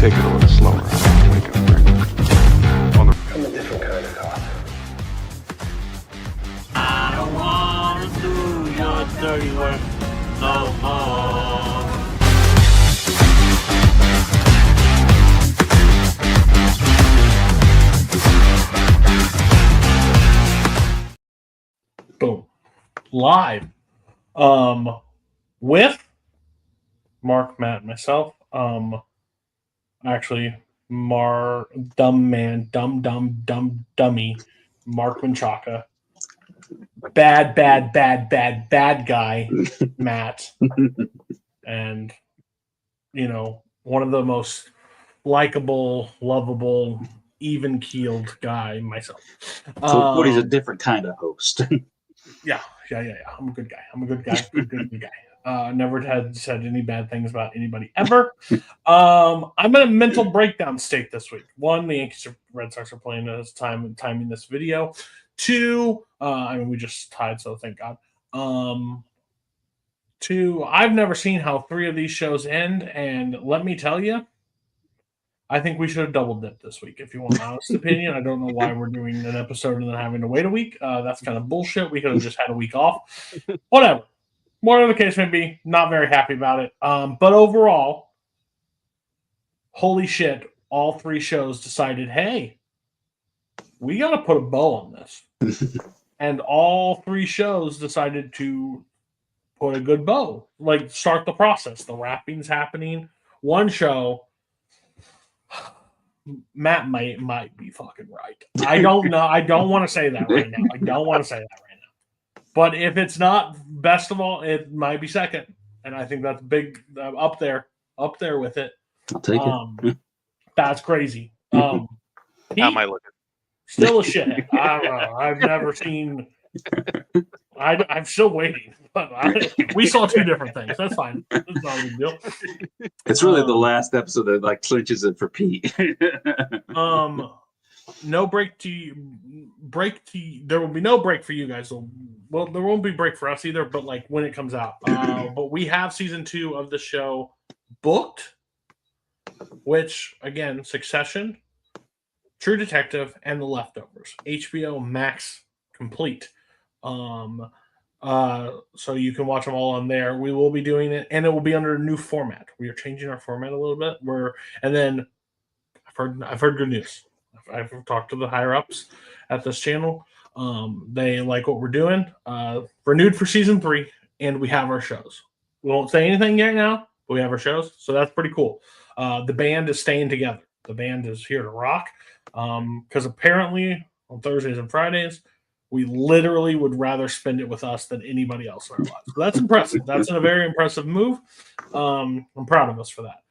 take it a little slower. Take a break. On the I'm a different kind of cop. I don't wanna do your dirty work no more. Boom. Live. With Mark, Matt, and myself. Actually, dummy, Mark Menchaca. Bad guy, Matt. And, one of the most likable, lovable, even-keeled guy, myself. So Cody's a different kind of host. Yeah. I'm a good guy. Good guy. Never had said any bad things about anybody ever. I'm in a mental breakdown state this week. One, the Yankees or Red Sox are playing at this time and timing this video. Two, we just tied, so thank God. Two, I've never seen how three of these shows end, and let me tell you, I think we should have double dipped this week. If you want my honest opinion, I don't know why we're doing an episode and then having to wait a week. That's kind of bullshit. We could have just had a week off. Whatever the case may be, not very happy about it. But overall, holy shit, all three shows decided, hey, we got to put a bow on this. And all three shows decided to put a good bow, like start the process. The wrapping's happening. One show, Matt might be fucking right. I don't know. I don't want to say that right now. But if it's not best of all, it might be second. And I think that's big up there with it. I'll take it. That's crazy. How am I looking? Still a shithead. I don't know. I've never seen. I'm still waiting. But we saw two different things. That's fine. It's not a big deal. It's really the last episode that clinches it for Pete. No break to there will be no break for you guys. Well, there won't be break for us either, but when it comes out. But we have season 2 of the show booked, which again, Succession, True Detective, and The Leftovers. HBO Max complete. So you can watch them all on there. We will be doing it, and it will be under a new format. We are changing our format a little bit. And then I've heard good news. I've talked to the higher ups at this channel. They like what we're doing. Renewed for season 3, and we have our shows. We won't say anything yet now, but we have our shows, so that's pretty cool. The band is staying together. The band is here to rock. Because apparently on Thursdays and Fridays, we literally would rather spend it with us than anybody else in our lives. So that's impressive. That's a very impressive move. I'm proud of us for that.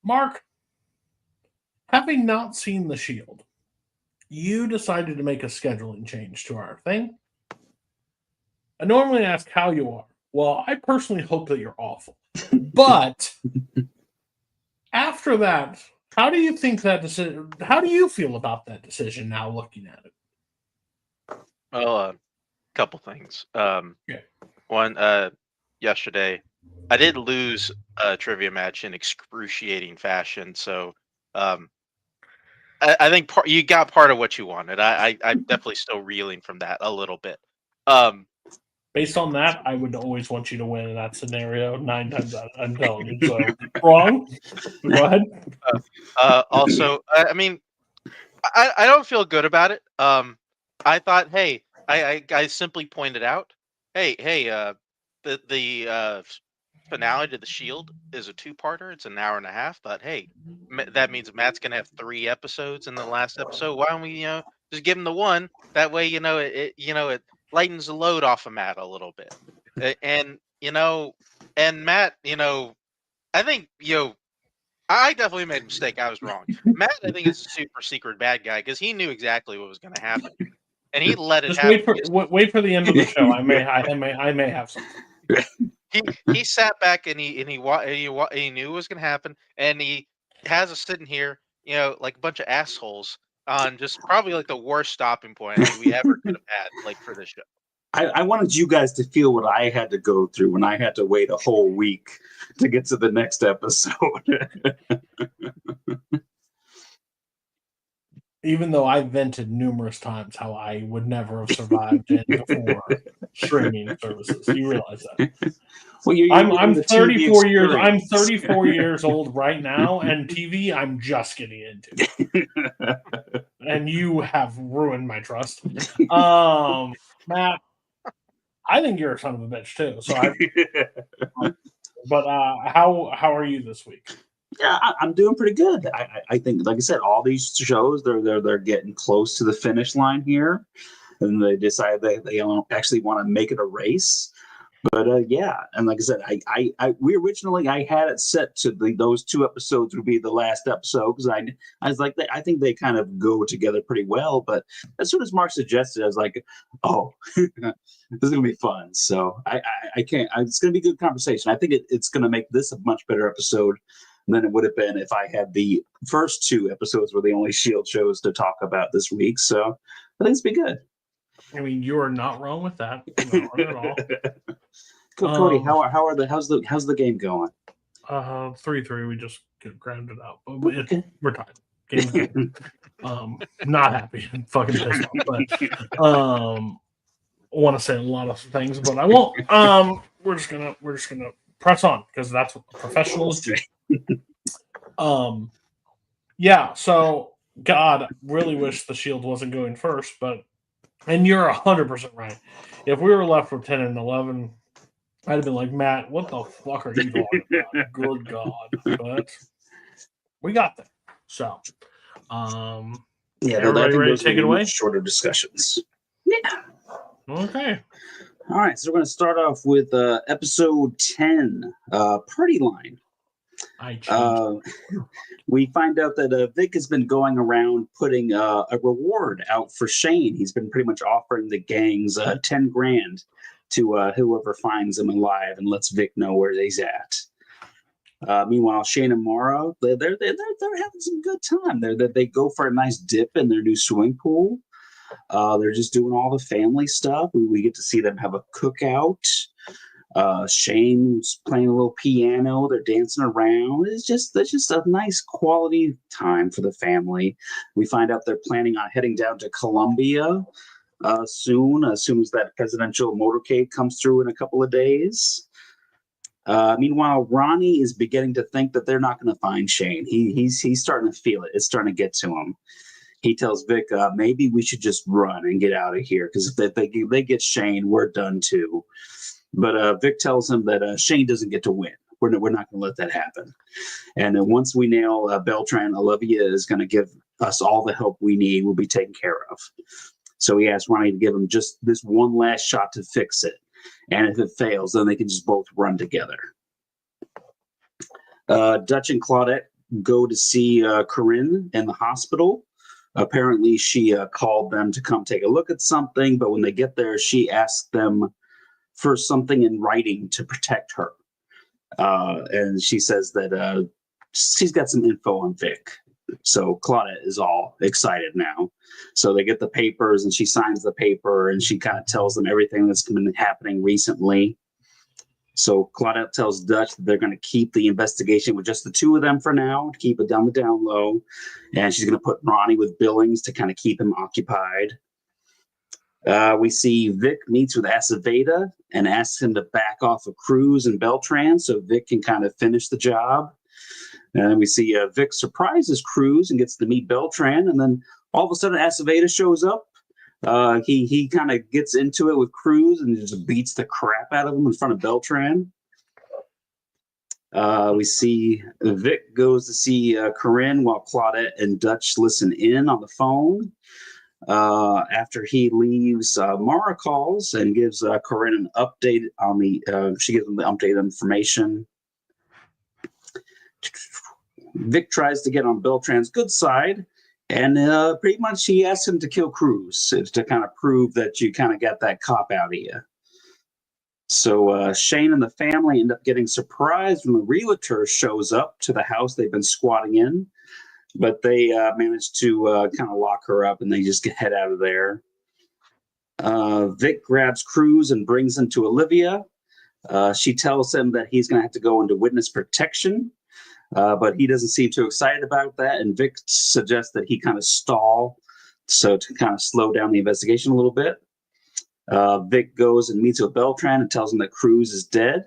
Mark, having not seen The Shield, you decided to make a scheduling change to our thing. I normally ask how you are. Well, I personally hope that you're awful. But after that, how do you think that decision? How do you feel about that decision now, looking at it? Well, a couple things. Yeah. One, yesterday, I did lose a trivia match in excruciating fashion, so I think you got part of what you wanted. I'm definitely still reeling from that a little bit. Based on that, I would always want you to win in that scenario 9 times out. I'm telling you. So wrong. Go ahead. Also, I don't feel good about it. I thought, hey, I simply pointed out, hey, the finale to The Shield is a 2-parter. It's an hour and a half. But hey, that means Matt's gonna have 3 episodes in the last episode. Why don't we, just give him the one? That way, it lightens the load off of Matt a little bit. And Matt, I think, I definitely made a mistake. I was wrong. Matt, I think, is a super secret bad guy because he knew exactly what was going to happen, and he let it Just happen. wait for the end of the show. I may have something. He sat back and he knew what was going to happen, and he has us sitting here, like a bunch of assholes on just probably the worst stopping point we ever could have had, for this show. I wanted you guys to feel what I had to go through when I had to wait a whole week to get to the next episode. Even though I vented numerous times how I would never have survived in before streaming services. You realize that? Well, you're I'm getting the TV 34 years. I'm experience. 34 years old right now, and TV I'm just getting into. And you have ruined my trust. Matt, I think you're a son of a bitch too. So but how are you this week? Yeah, I'm doing pretty good. I think, like I said, all these shows they're getting close to the finish line here, and they decide they don't actually want to make it a race. But yeah, and like I said, we originally I had it set to those 2 episodes would be the last episode because I was like I think they kind of go together pretty well. But as soon as Mark suggested, I was like, oh, this is gonna be fun. So I can't. It's gonna be a good conversation. I think it's gonna make this a much better episode than it would have been if I had the first 2 episodes were the only Shield shows to talk about this week. So I think it's be good. I mean, you are not wrong with that. Not at all. Cody, how's the game going? 3-3. We just grounded out. But we're tied. Game's game. Not happy. Fucking pissed off. But want to say a lot of things, but I won't. We're just gonna press on because that's what professionals do. Yeah. So God, really wish the Shield wasn't going first, and you're 100% right. If we were left with 10 and 11, I'd have been like, Matt, what the fuck are you talking about? Good God. But we got there. So, everybody ready to take it away? Shorter discussions. Yeah. Okay. All right. So we're going to start off with episode 10, Party Line. We find out that Vic has been going around putting a reward out for Shane. He's been pretty much offering the gangs 10 grand to whoever finds him alive and lets Vic know where he's at. Meanwhile, Shane and Mara, they're having some good time. They go for a nice dip in their new swimming pool. They're just doing all the family stuff. We get to see them have a cookout. Shane's playing a little piano. They're dancing around. It's just a nice quality time for the family. We find out they're planning on heading down to Colombia soon, as soon as that presidential motorcade comes through in a couple of days. Meanwhile, Ronnie is beginning to think that they're not going to find Shane. He's starting to feel it. It's starting to get to him. He tells Vic, maybe we should just run and get out of here because if they get Shane, we're done too. But Vic tells him that Shane doesn't get to win. We're not going to let that happen. And once we nail Beltran, Olivia is going to give us all the help we need. We'll be taken care of. So he asks Ronnie to give him just this one last shot to fix it. And if it fails, then they can just both run together. Dutch and Claudette go to see Corinne in the hospital. Apparently, she called them to come take a look at something. But when they get there, she asks them for something in writing to protect her. And she says that she's got some info on Vic. So Claudette is all excited now. So they get the papers and she signs the paper and she kind of tells them everything that's been happening recently. So Claudette tells Dutch that they're going to keep the investigation with just the 2 of them for now, to keep it down the down low. And she's going to put Ronnie with Billings to kind of keep him occupied. We see Vic meets with Aceveda and asks him to back off of Cruz and Beltran so Vic can kind of finish the job. And we see Vic surprises Cruz and gets to meet Beltran. And then all of a sudden Aceveda shows up. He kind of gets into it with Cruz and just beats the crap out of him in front of Beltran. We see Vic goes to see Corinne while Claudette and Dutch listen in on the phone. After he leaves, Mara calls and gives Corinne an update on she gives them the updated information. Vic tries to get on Beltran's good side, and pretty much he asks him to kill Cruz to kind of prove that you kind of got that cop out of you. So Shane and the family end up getting surprised when the realtor shows up to the house they've been squatting in. But they manage to kind of lock her up and they just head out of there. Vic grabs Cruz and brings him to Olivia. She tells him that he's going to have to go into witness protection, but he doesn't seem too excited about that. And Vic suggests that he kind of stall, so to kind of slow down the investigation a little bit. Vic goes and meets with Beltran and tells him that Cruz is dead.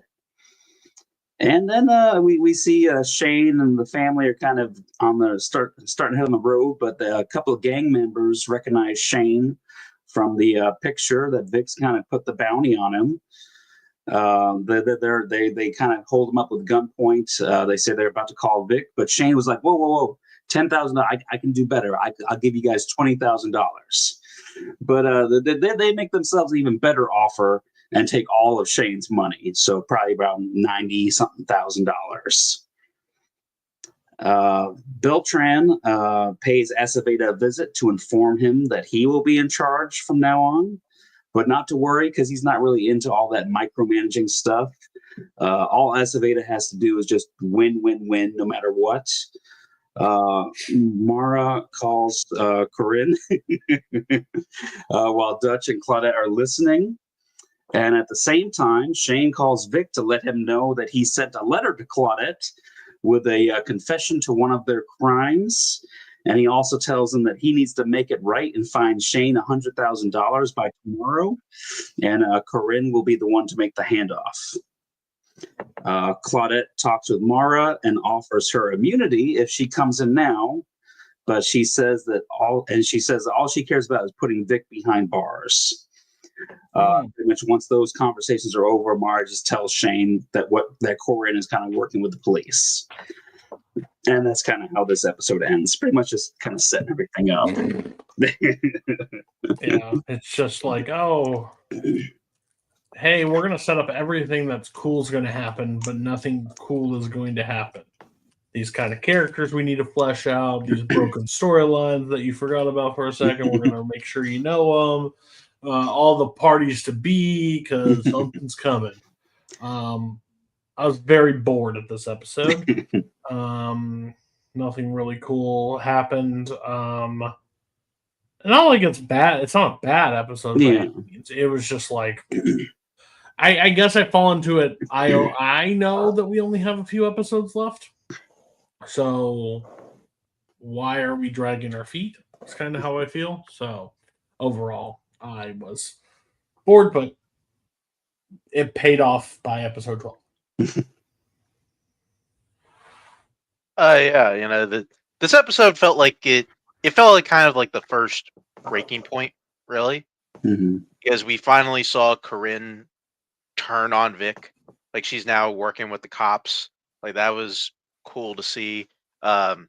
And then we see Shane and the family are kind of on the starting to head on the road, but a couple of gang members recognize Shane from the picture that Vic's kind of put the bounty on him. They kind of hold him up with gunpoint. They say they're about to call Vic, but Shane was like, whoa, $10,000. I can do better. I'll give you guys $20,000. But they make themselves an even better offer and take all of Shane's money. So probably about $90-something thousand. Beltran pays Aceveda a visit to inform him that he will be in charge from now on, but not to worry because he's not really into all that micromanaging stuff. All Aceveda has to do is just win, no matter what. Mara calls Corinne while Dutch and Claudette are listening. And at the same time, Shane calls Vic to let him know that he sent a letter to Claudette with a confession to one of their crimes. And he also tells him that he needs to make it right and find Shane $100,000 by tomorrow. And Corinne will be the one to make the handoff. Claudette talks with Mara and offers her immunity if she comes in now. But she says that all she cares about is putting Vic behind bars. Pretty much once those conversations are over, Mara just tells Shane that Corinne is kind of working with the police. And that's kind of how this episode ends. Pretty much just kind of setting everything up. Yeah, it's just like, oh, hey, we're going to set up everything that's cool is going to happen, but nothing cool is going to happen. These kind of characters we need to flesh out, these broken storylines that you forgot about for a second, we're going to make sure you know them. All the parties to be, because something's coming. I was very bored at this episode. Nothing really cool happened. Not like it's bad. It's not a bad episode. Yeah. It was just like, I guess I fall into it. I know that we only have a few episodes left. So why are we dragging our feet? That's kind of how I feel. So overall, I was bored, but it paid off by episode 12. Yeah, this episode felt like it felt like kind of like the first breaking point, really. Mm-hmm. Because we finally saw Corinne turn on Vic. Like she's now working with the cops. Like that was cool to see. The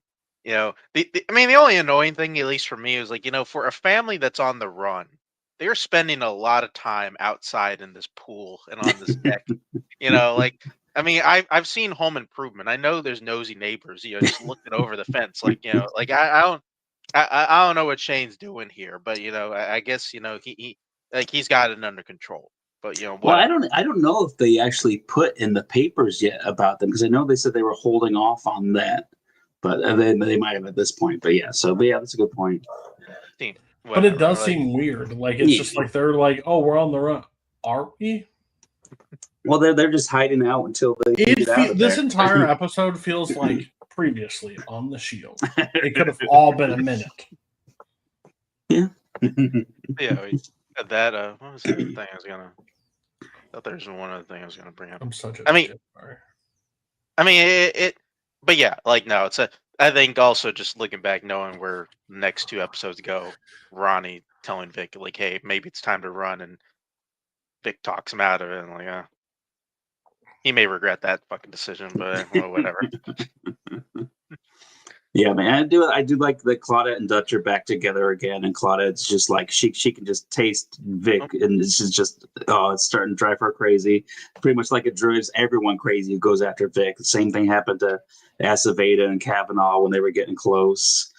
only annoying thing, at least for me, was like, for a family that's on the run, they're spending a lot of time outside in this pool and on this deck. I've seen Home Improvement. I know there's nosy neighbors, just looking over the fence. I don't know what Shane's doing here, but I guess he's got it under control. But well, I don't know if they actually put in the papers yet about them, because I know they said they were holding off on that, but they might have at this point. But yeah, that's a good point. But it does seem weird. Like it's just like they're like, oh, we're on the run. Are we? Well, they're just hiding out until they get out of this there. entire episode feels like previously on the Shield. It could have all been a minute. Yeah. Yeah. That what was the thing I was gonna? I thought there's one other thing I was gonna bring up. I'm such a. But yeah, no, it's a. I think also just looking back, knowing where the next two episodes go, Ronnie telling Vic like, "Hey, maybe it's time to run," and Vic talks him out of it, and like, he may regret that fucking decision, but well, whatever. Yeah, man, I do like that Claudette and Dutch are back together again, and Claudette's just like she can just taste Vic, and it's just it's starting to drive her crazy. Pretty much like it drives everyone crazy who goes after Vic. The same thing happened to Aceveda and Kavanaugh when they were getting close.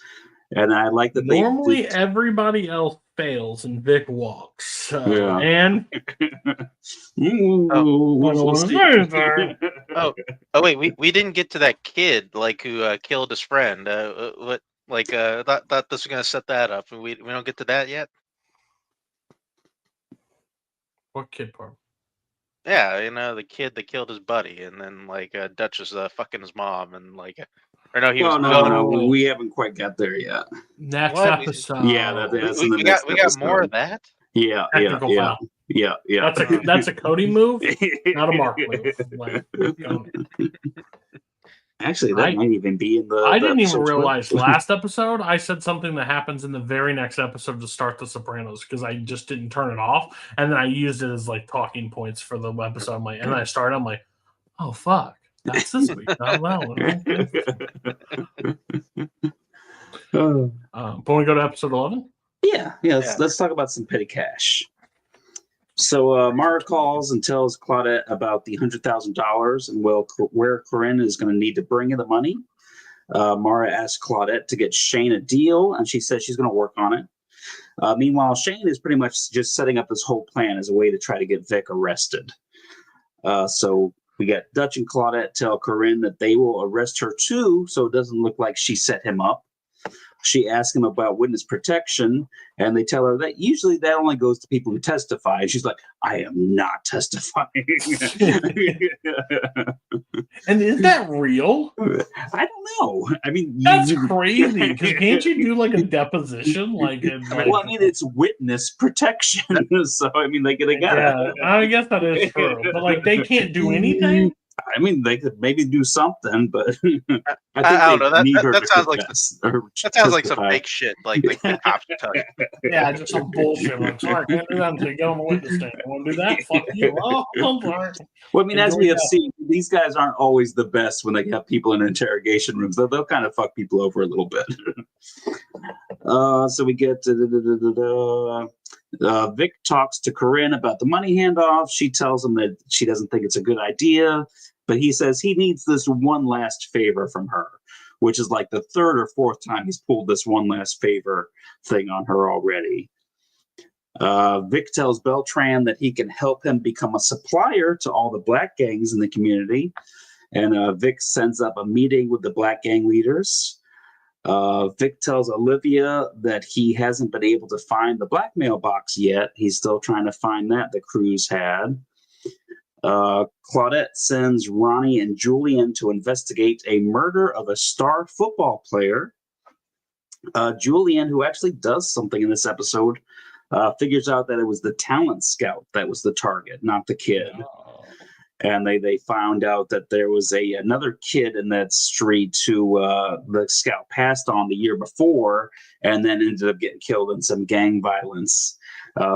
And I like that normally everybody else fails and Vic walks. Yeah. And wait, we didn't get to that kid who killed his friend. Thought this was gonna set that up, and we don't get to that yet. What kid part? Yeah, the kid that killed his buddy, and then like Dutch was fucking his mom, and like, or no, he was. No, we haven't quite got there yet. Next What? episode. Yeah, that's in the We next got more of episode. that. Yeah. That's a Cody move, not a Mark move. Like, actually, that might even be in the. I didn't even episode realize 12. last episode I said something that happens in the very next episode to start The Sopranos because I just didn't turn it off, and then I used it as like talking points for the episode. I'm like, and then I started. I'm like, oh fuck, that's this week. Not that one. But we go to episode 11. Yeah. Let's talk about some petty cash. So Mara calls and tells Claudette about the $100,000 and where Corinne is going to need to bring in the money. Mara asks Claudette to get Shane a deal, and she says she's going to work on it. Meanwhile, Shane is pretty much just setting up this whole plan as a way to try to get Vic arrested. So we got Dutch and Claudette tell Corinne that they will arrest her too, so it doesn't look like she set him up. She asks him about witness protection, and they tell her that usually that only goes to people who testify. And she's like, I am not testifying. And is that real? I don't know. I mean, that's crazy. Because can't you do like a deposition? Well, I mean, it's witness protection. So, I mean, they got it. Yeah, I guess that is true. But like, they can't do anything? I mean, they could maybe do something, but I don't know. That sounds like some fake shit. Like the cops are telling you. Yeah, just some bullshit. Like, sorry, I can't do that until you get on the witness stand. You want to do that? Fuck you. Oh, I'm sorry. Well, I mean, as we have seen, these guys aren't always the best when they have people in interrogation rooms. They'll kind of fuck people over a little bit. So we get Vic talks to Corinne about the money handoff. She tells him that she doesn't think it's a good idea, but he says he needs this one last favor from her, which is like the third or fourth time he's pulled this one last favor thing on her already. Vic tells Beltran that he can help him become a supplier to all the black gangs in the community. And Vic sends up a meeting with the black gang leaders. Vic tells Olivia that he hasn't been able to find the blackmail box yet. He's still trying to find that the Crews had. Claudette sends Ronnie and Julian to investigate a murder of a star football player. Julian, who actually does something in this episode, figures out that it was the talent scout that was the target, not the kid. And they found out that there was another kid in that street who the scout passed on the year before and then ended up getting killed in some gang violence.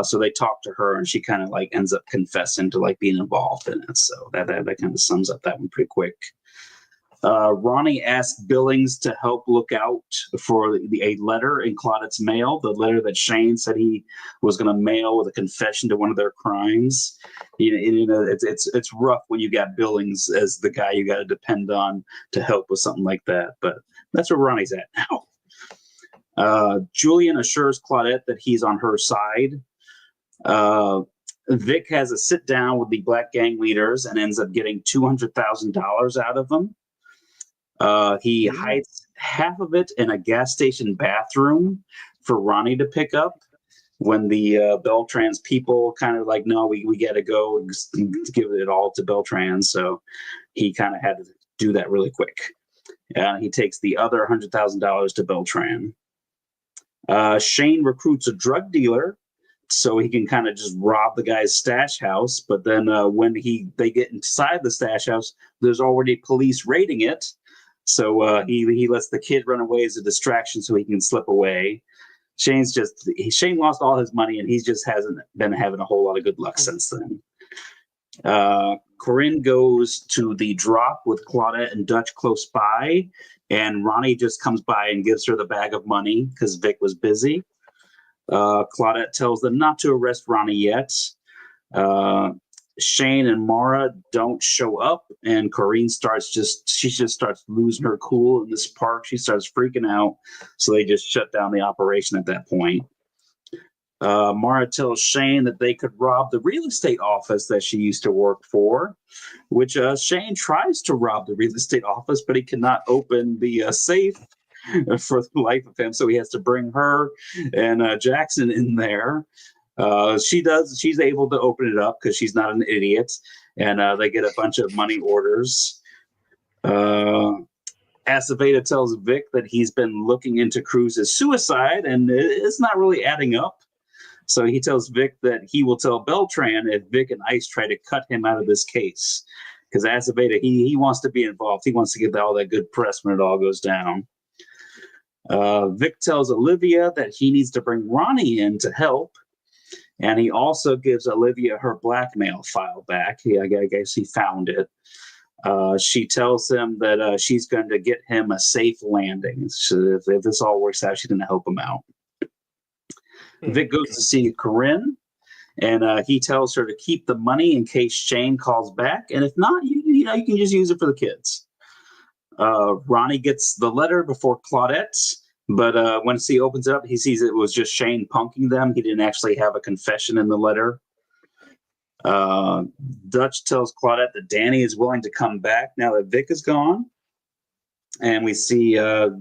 So they talked to her and she kind of like ends up confessing to like being involved in it. So that kind of sums up that one pretty quick. Ronnie asked Billings to help look out for a letter in Claudette's mail, the letter that Shane said he was going to mail with a confession to one of their crimes. You know, it's rough when you got Billings as the guy you got to depend on to help with something like that, but that's where Ronnie's at now. Julian assures Claudette that he's on her side. Vic has a sit down with the black gang leaders and ends up getting $200,000 out of them. He hides half of it in a gas station bathroom for Ronnie to pick up when the Beltran's people kind of like, no, we got to go and give it all to Beltran. So he kind of had to do that really quick. He takes the other $100,000 to Beltran. Shane recruits a drug dealer so he can kind of just rob the guy's stash house. But then when they get inside the stash house, there's already police raiding it. So he lets the kid run away as a distraction so he can slip away. Shane lost all his money and he just hasn't been having a whole lot of good luck since then. Corinne goes to the drop with Claudette and Dutch close by, and Ronnie just comes by and gives her the bag of money because Vic was busy. Claudette tells them not to arrest Ronnie yet. Shane and Mara don't show up, and Corinne starts losing her cool in this park. She starts freaking out, so they just shut down the operation at that point. Mara tells Shane that they could rob the real estate office that she used to work for, which Shane tries to rob the real estate office, but he cannot open the safe for the life of him, so he has to bring her and Jackson in there. She's able to open it up because she's not an idiot, and they get a bunch of money orders. Aceveda tells Vic that he's been looking into Cruz's suicide, and it's not really adding up. So he tells Vic that he will tell Beltran if Vic and Ice try to cut him out of this case. Because Aceveda, he wants to be involved. He wants to get all that good press when it all goes down. Vic tells Olivia that he needs to bring Ronnie in to help. And he also gives Olivia her blackmail file back. I guess he found it. She tells him that she's going to get him a safe landing. So if this all works out, she's going to help him out. Vic goes to see Corinne, and he tells her to keep the money in case Shane calls back. And if not, you can just use it for the kids. Ronnie gets the letter before Claudette, but once he opens it up, he sees it was just Shane punking them. He didn't actually have a confession in the letter. Dutch tells Claudette that Danny is willing to come back now that Vic is gone. And we see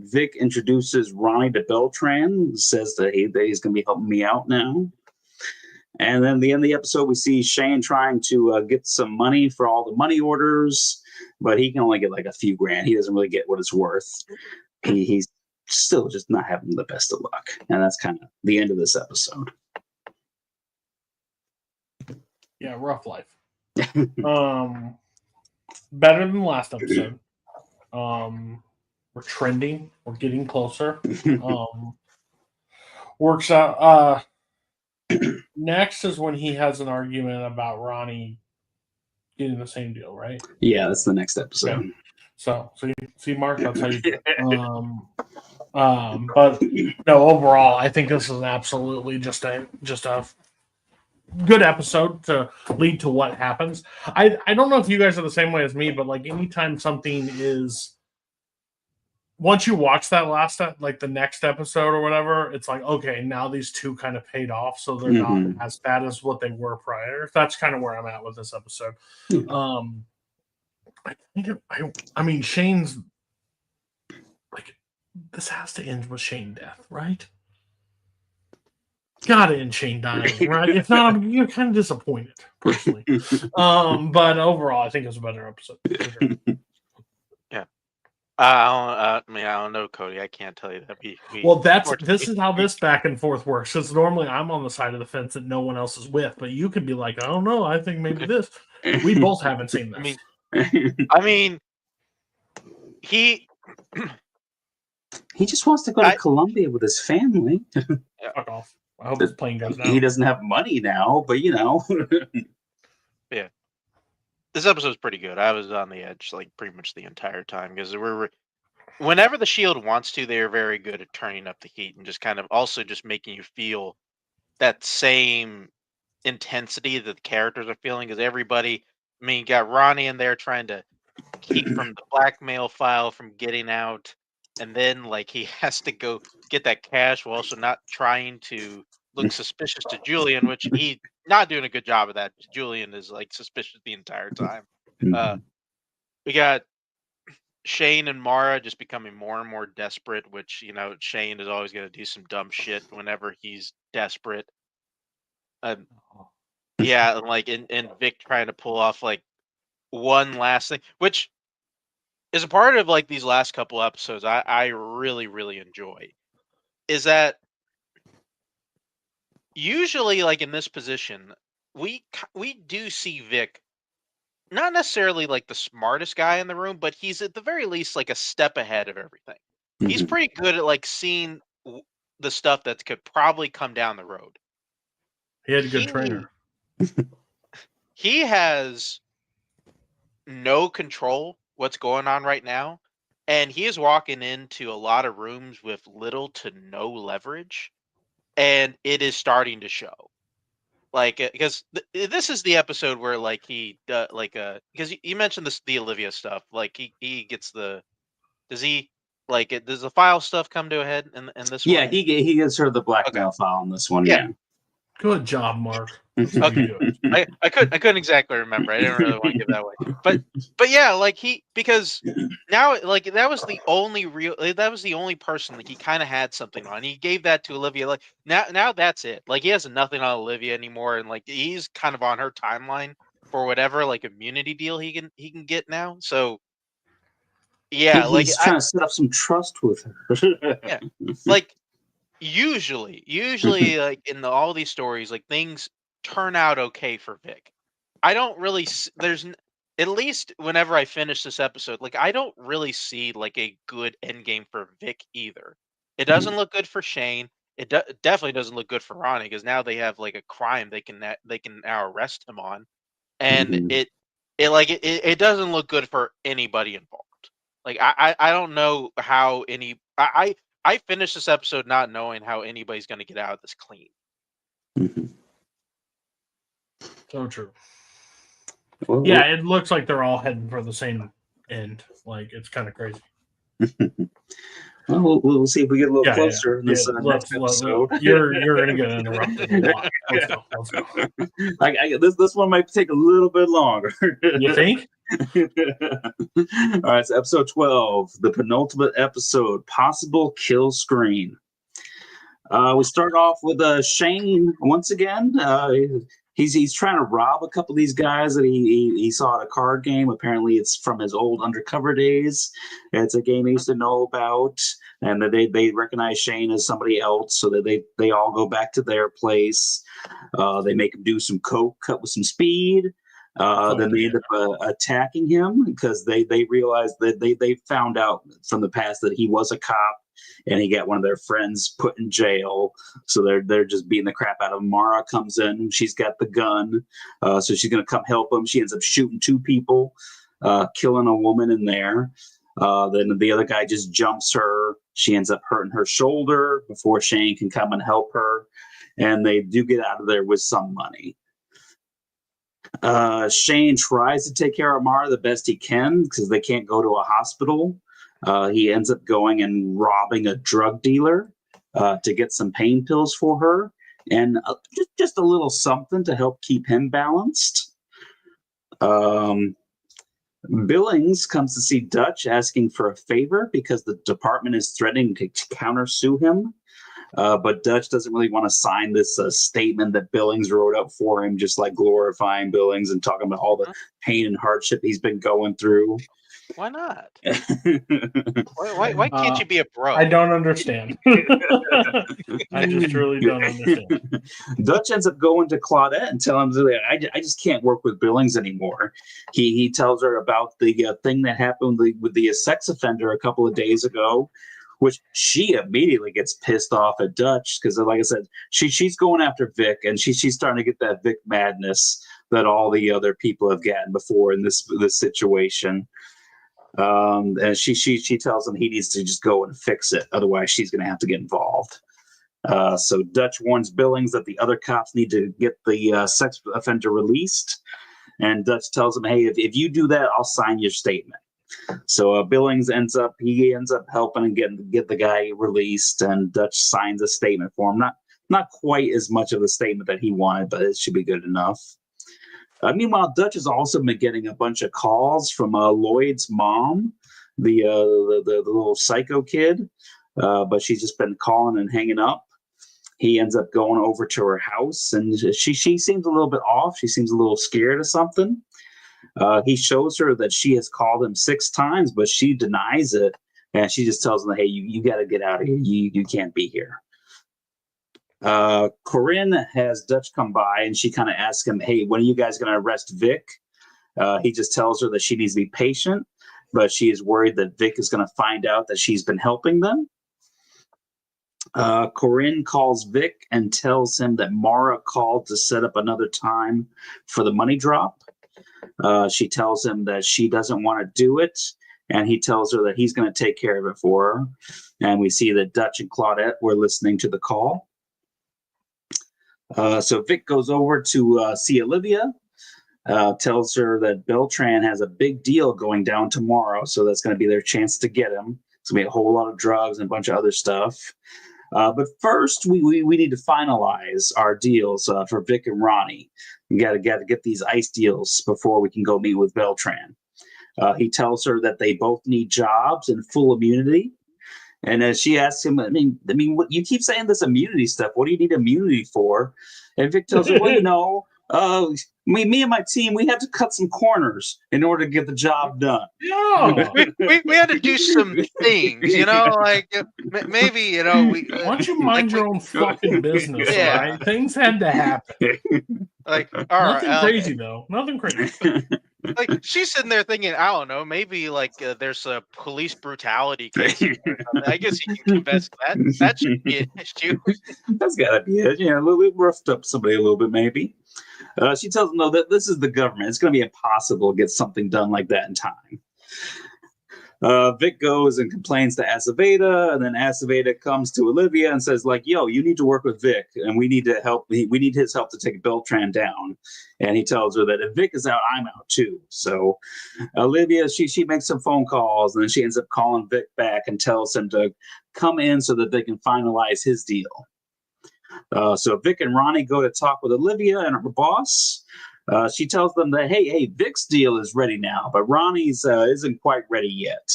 Vic introduces Ronnie to Beltran, says that he's going to be helping me out now. And then at the end of the episode, we see Shane trying to get some money for all the money orders, but he can only get like a few grand. He doesn't really get what it's worth. He's still just not having the best of luck. And that's kind of the end of this episode. Yeah, rough life. Better than last episode. We're trending. We're getting closer. Works out. Next is when he has an argument about Ronnie getting the same deal, right? Yeah, that's the next episode. Okay. So you see, Mark, that's how you do it. But no, overall, I think this is absolutely just a good episode to lead to what happens. I don't know if you guys are the same way as me, but like anytime something is, once you watch that the next episode or whatever, it's like, okay, now these two kind of paid off, so they're not as bad as what they were prior. That's kind of where I'm at with this episode. I mean, Shane's like, this has to end with Shane death, right? Gotta end Shane dying, right? If not, you're kind of disappointed, personally. But overall, I think it was a better episode. Yeah. I don't know, Cody. I can't tell you that. Well, this is how this back and forth works. Because normally I'm on the side of the fence that no one else is with, but you could be like, I don't know. I think maybe this. We both haven't seen this. I mean, he just wants to go to Colombia with his family. Fuck off. I hope his plane goes down. He doesn't have money now, but Yeah. This episode's pretty good. I was on the edge like pretty much the entire time because whenever the Shield wants to, they're very good at turning up the heat and just kind of also just making you feel that same intensity that the characters are feeling. Because everybody, I mean, you got Ronnie in there trying to keep from the blackmail file from getting out, and then like he has to go get that cash while also not trying to look suspicious to Julian, which he's not doing a good job of that. Julian is like suspicious the entire time. We got Shane and Mara just becoming more and more desperate, which, Shane is always going to do some dumb shit whenever he's desperate. Yeah, and Vic trying to pull off like one last thing, which is a part of like these last couple episodes I really, really enjoy, is that usually like in this position, we do see Vic not necessarily like the smartest guy in the room, but he's at the very least like a step ahead of everything. He's pretty good at like seeing the stuff that could probably come down the road. He had a good trainer. He has no control what's going on right now, and he is walking into a lot of rooms with little to no leverage, and it is starting to show. Like, because this is the episode where like he because you mentioned the Olivia stuff. Like he gets does the file stuff come to a head in this one? Yeah, he gets her the blackmail file in this one. Yeah. Good job, Mark. Okay. I couldn't exactly remember. I didn't really want to give that away. But yeah, like because now like that was the only person like he kind of had something on. He gave that to Olivia. Like now that's it. Like he has nothing on Olivia anymore, and like he's kind of on her timeline for whatever like immunity deal he can get now. So yeah, He's trying to set up some trust with her. yeah, like usually like in all these stories, like things turn out okay for Vic. I don't really at least whenever I finish this episode, like I don't really see like a good end game for Vic either. It doesn't look good for Shane. It definitely doesn't look good for Ronnie, because now they have like a crime they can now arrest him on, and Mhm. it doesn't look good for anybody involved. Like I don't know how I finished this episode not knowing how anybody's going to get out of this clean. Mhm. So true. Well, Yeah, it looks like they're all heading for the same end. Like it's kind of crazy. well, we'll see if we get a little closer in this next let's, episode. You're gonna get interrupted a lot. Let's go. This one might take a little bit longer. You think? All right, so episode 12, the penultimate episode, possible kill screen. We start off with Shane once again. He's trying to rob a couple of these guys that he saw at a card game. Apparently, it's from his old undercover days. It's a game he used to know about, and they recognize Shane as somebody else, so that they all go back to their place. They make him do some coke, cut with some speed. Then they end up attacking him because they realized that they found out from the past that he was a cop, and he got one of their friends put in jail. So they're just beating the crap out of him. Mara comes in. She's got the gun, so she's going to come help him. She ends up shooting two people, killing a woman in there. Then the other guy just jumps her. She ends up hurting her shoulder before Shane can come and help her. And they do get out of there with some money. Shane tries to take care of Mara the best he can because they can't go to a hospital. He ends up going and robbing a drug dealer to get some pain pills for her, and just a little something to help keep him balanced. Billings comes to see Dutch asking for a favor because the department is threatening to countersue him. But Dutch doesn't really want to sign this statement that Billings wrote up for him, just like glorifying Billings and talking about all the pain and hardship he's been going through. Why not? Why can't you be a bro? I don't understand. I just really don't understand. Dutch ends up going to Claudette and telling him, I just can't work with Billings anymore. He tells her about the thing that happened with the sex offender a couple of days ago, which she immediately gets pissed off at Dutch because, like I said, she's going after Vic, and she's starting to get that Vic madness that all the other people have gotten before in this situation. And she tells him he needs to just go and fix it, otherwise she's going to have to get involved. So Dutch warns Billings that the other cops need to get the sex offender released, and Dutch tells him, "Hey, if you do that, I'll sign your statement." So Billings ends up helping and get the guy released, and Dutch signs a statement for him. Not quite as much of a statement that he wanted, but it should be good enough. Meanwhile, Dutch has also been getting a bunch of calls from Lloyd's mom, the little psycho kid, but she's just been calling and hanging up. He ends up going over to her house, and she seems a little bit off. She seems a little scared of something. He shows her that she has called him 6 times, but she denies it, and she just tells him, "Hey, you got to get out of here. You can't be here." Corinne has Dutch come by, and she kind of asks him, "Hey, when are you guys going to arrest Vic?" He just tells her that she needs to be patient, but she is worried that Vic is going to find out that she's been helping them. Corinne calls Vic and tells him that Mara called to set up another time for the money drop. She tells him that she doesn't want to do it, and he tells her that he's going to take care of it for her. And we see that Dutch and Claudette were listening to the call. So Vic goes over to see Olivia, tells her that Beltran has a big deal going down tomorrow, so that's going to be their chance to get him. It's going to be a whole lot of drugs and a bunch of other stuff. But first, we need to finalize our deals for Vic and Ronnie. We got to get these ice deals before we can go meet with Beltran. He tells her that they both need jobs and full immunity. And as she asks him, what, you keep saying this immunity stuff. What do you need immunity for? And Vic tells her, well, me and my team, we had to cut some corners in order to get the job done. Yeah. We had to do some things, like maybe, Why don't you mind your own fucking business, Yeah. right? Things had to happen. like, all right, Nothing crazy, though. Nothing crazy. like she's sitting there thinking, I don't know, maybe like there's a police brutality case. Or something. I guess he can confess that. That should be an issue. That's gotta be it. Yeah, a little bit roughed up somebody a little bit, maybe. She tells him, though, that this is the government. It's going to be impossible to get something done like that in time. Vic goes and complains to Aceveda, and then Aceveda comes to Olivia and says, like, yo, you need to work with Vic, and we need to help. We need his help to take Beltran down. And he tells her that if Vic is out, I'm out too. So Olivia, she makes some phone calls, and then she ends up calling Vic back and tells him to come in so that they can finalize his deal. So Vic and Ronnie go to talk with Olivia and her boss. She tells them that, hey, Vic's deal is ready now, but Ronnie's isn't quite ready yet.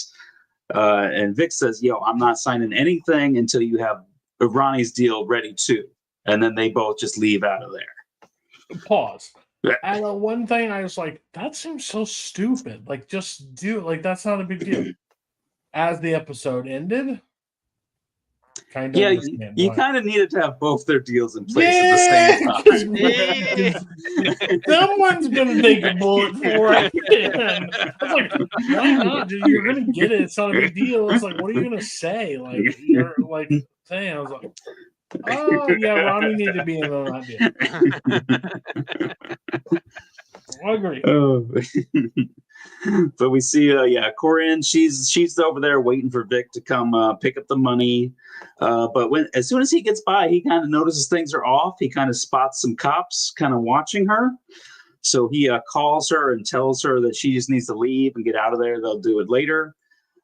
And Vic says, yo, I'm not signing anything until you have Ronnie's deal ready too. And then they both just leave out of there. Pause. And one thing I was like, that seems so stupid. Like, just do it. Like, that's not a big deal. As the episode ended, kind of. Yeah, you kind of needed to have both their deals in place at the same time. Someone's gonna take a bullet for it. I was like, why not? Dude, you're gonna get it. It's not a big deal. It's like, what are you gonna say? Like, you're like saying, I was like, oh yeah, Ronnie needed to be in on that deal. I agree. But we see, Corinne. She's over there waiting for Vic to come pick up the money. But as soon as he gets by, he kind of notices things are off. He kind of spots some cops kind of watching her. So he calls her and tells her that she just needs to leave and get out of there. They'll do it later.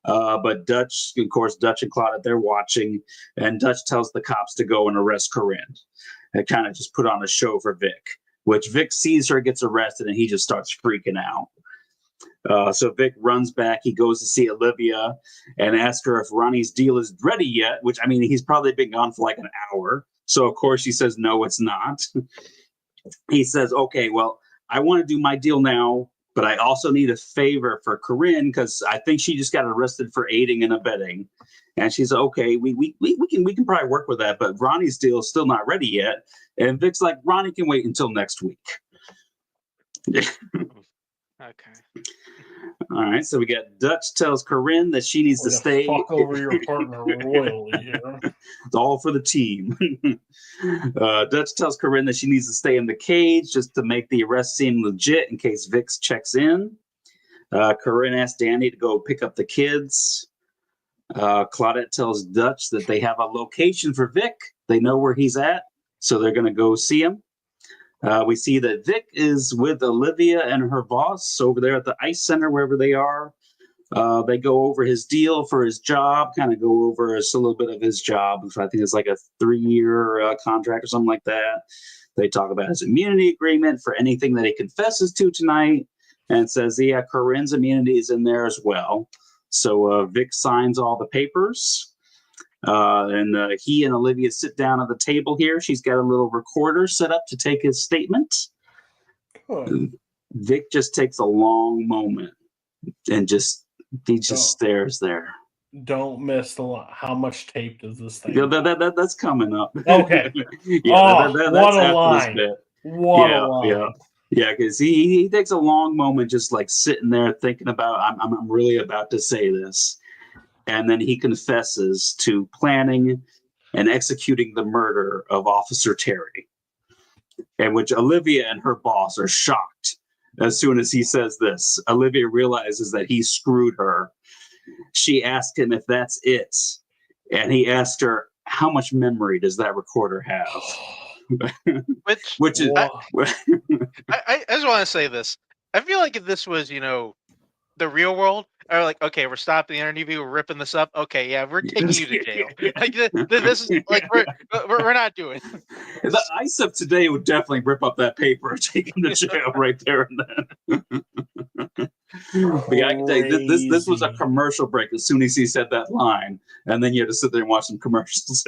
But Dutch and Claudette, they're watching, and Dutch tells the cops to go and arrest Corinne and kind of just put on a show for Vic, which Vic sees her, gets arrested, and he just starts freaking out. So Vic runs back. He goes to see Olivia and asks her if Ronnie's deal is ready yet, which, I mean, he's probably been gone for like an hour. So, of course, she says, no, it's not. He says, okay, well, I want to do my deal now, but I also need a favor for Corinne because I think she just got arrested for aiding and abetting. And she's okay, we can probably work with that, but Ronnie's deal is still not ready yet. And Vic's like, Ronnie can wait until next week. Okay. All right, so we got Dutch tells Corinne that she needs to stay. Fuck over your partner royally here. It's all for the team. Dutch tells Corinne that she needs to stay in the cage just to make the arrest seem legit in case Vix checks in. Corinne asks Danny to go pick up the kids. Claudette tells Dutch that they have a location for Vic. They know where he's at, so they're going to go see him. We see that Vic is with Olivia and her boss over there at the ice center, wherever they are. They go over his deal for his job, kind of go over a little bit of his job. I think it's like a 3-year contract or something like that. They talk about his immunity agreement for anything that he confesses to tonight and says, yeah, Corinne's immunity is in there as well. So Vic signs all the papers. And he and Olivia sit down at the table here. She's got a little recorder set up to take his statement. Vic just takes a long moment and he just stares there. Don't miss how much tape does this thing? Yeah, that's coming up. Okay. Yeah, that's what a line. What a line. Yeah, because he takes a long moment just like sitting there thinking about, I'm really about to say this. And then he confesses to planning and executing the murder of Officer Terry, in which Olivia and her boss are shocked. As soon as he says this, Olivia realizes that he screwed her. She asked him if that's it. And he asked her, how much memory does that recorder have? Which is... I just want to say this. I feel like if this was, the real world, are like, okay, we're stopping the interview. We're ripping this up. Okay, yeah, we're taking you to jail. Like this is like we're not doing. The ICE of today would definitely rip up that paper and take him to jail right there and then. But yeah, I can tell you, this was a Crazy. commercial break as soon as he said that line, and then you had to sit there and watch some commercials.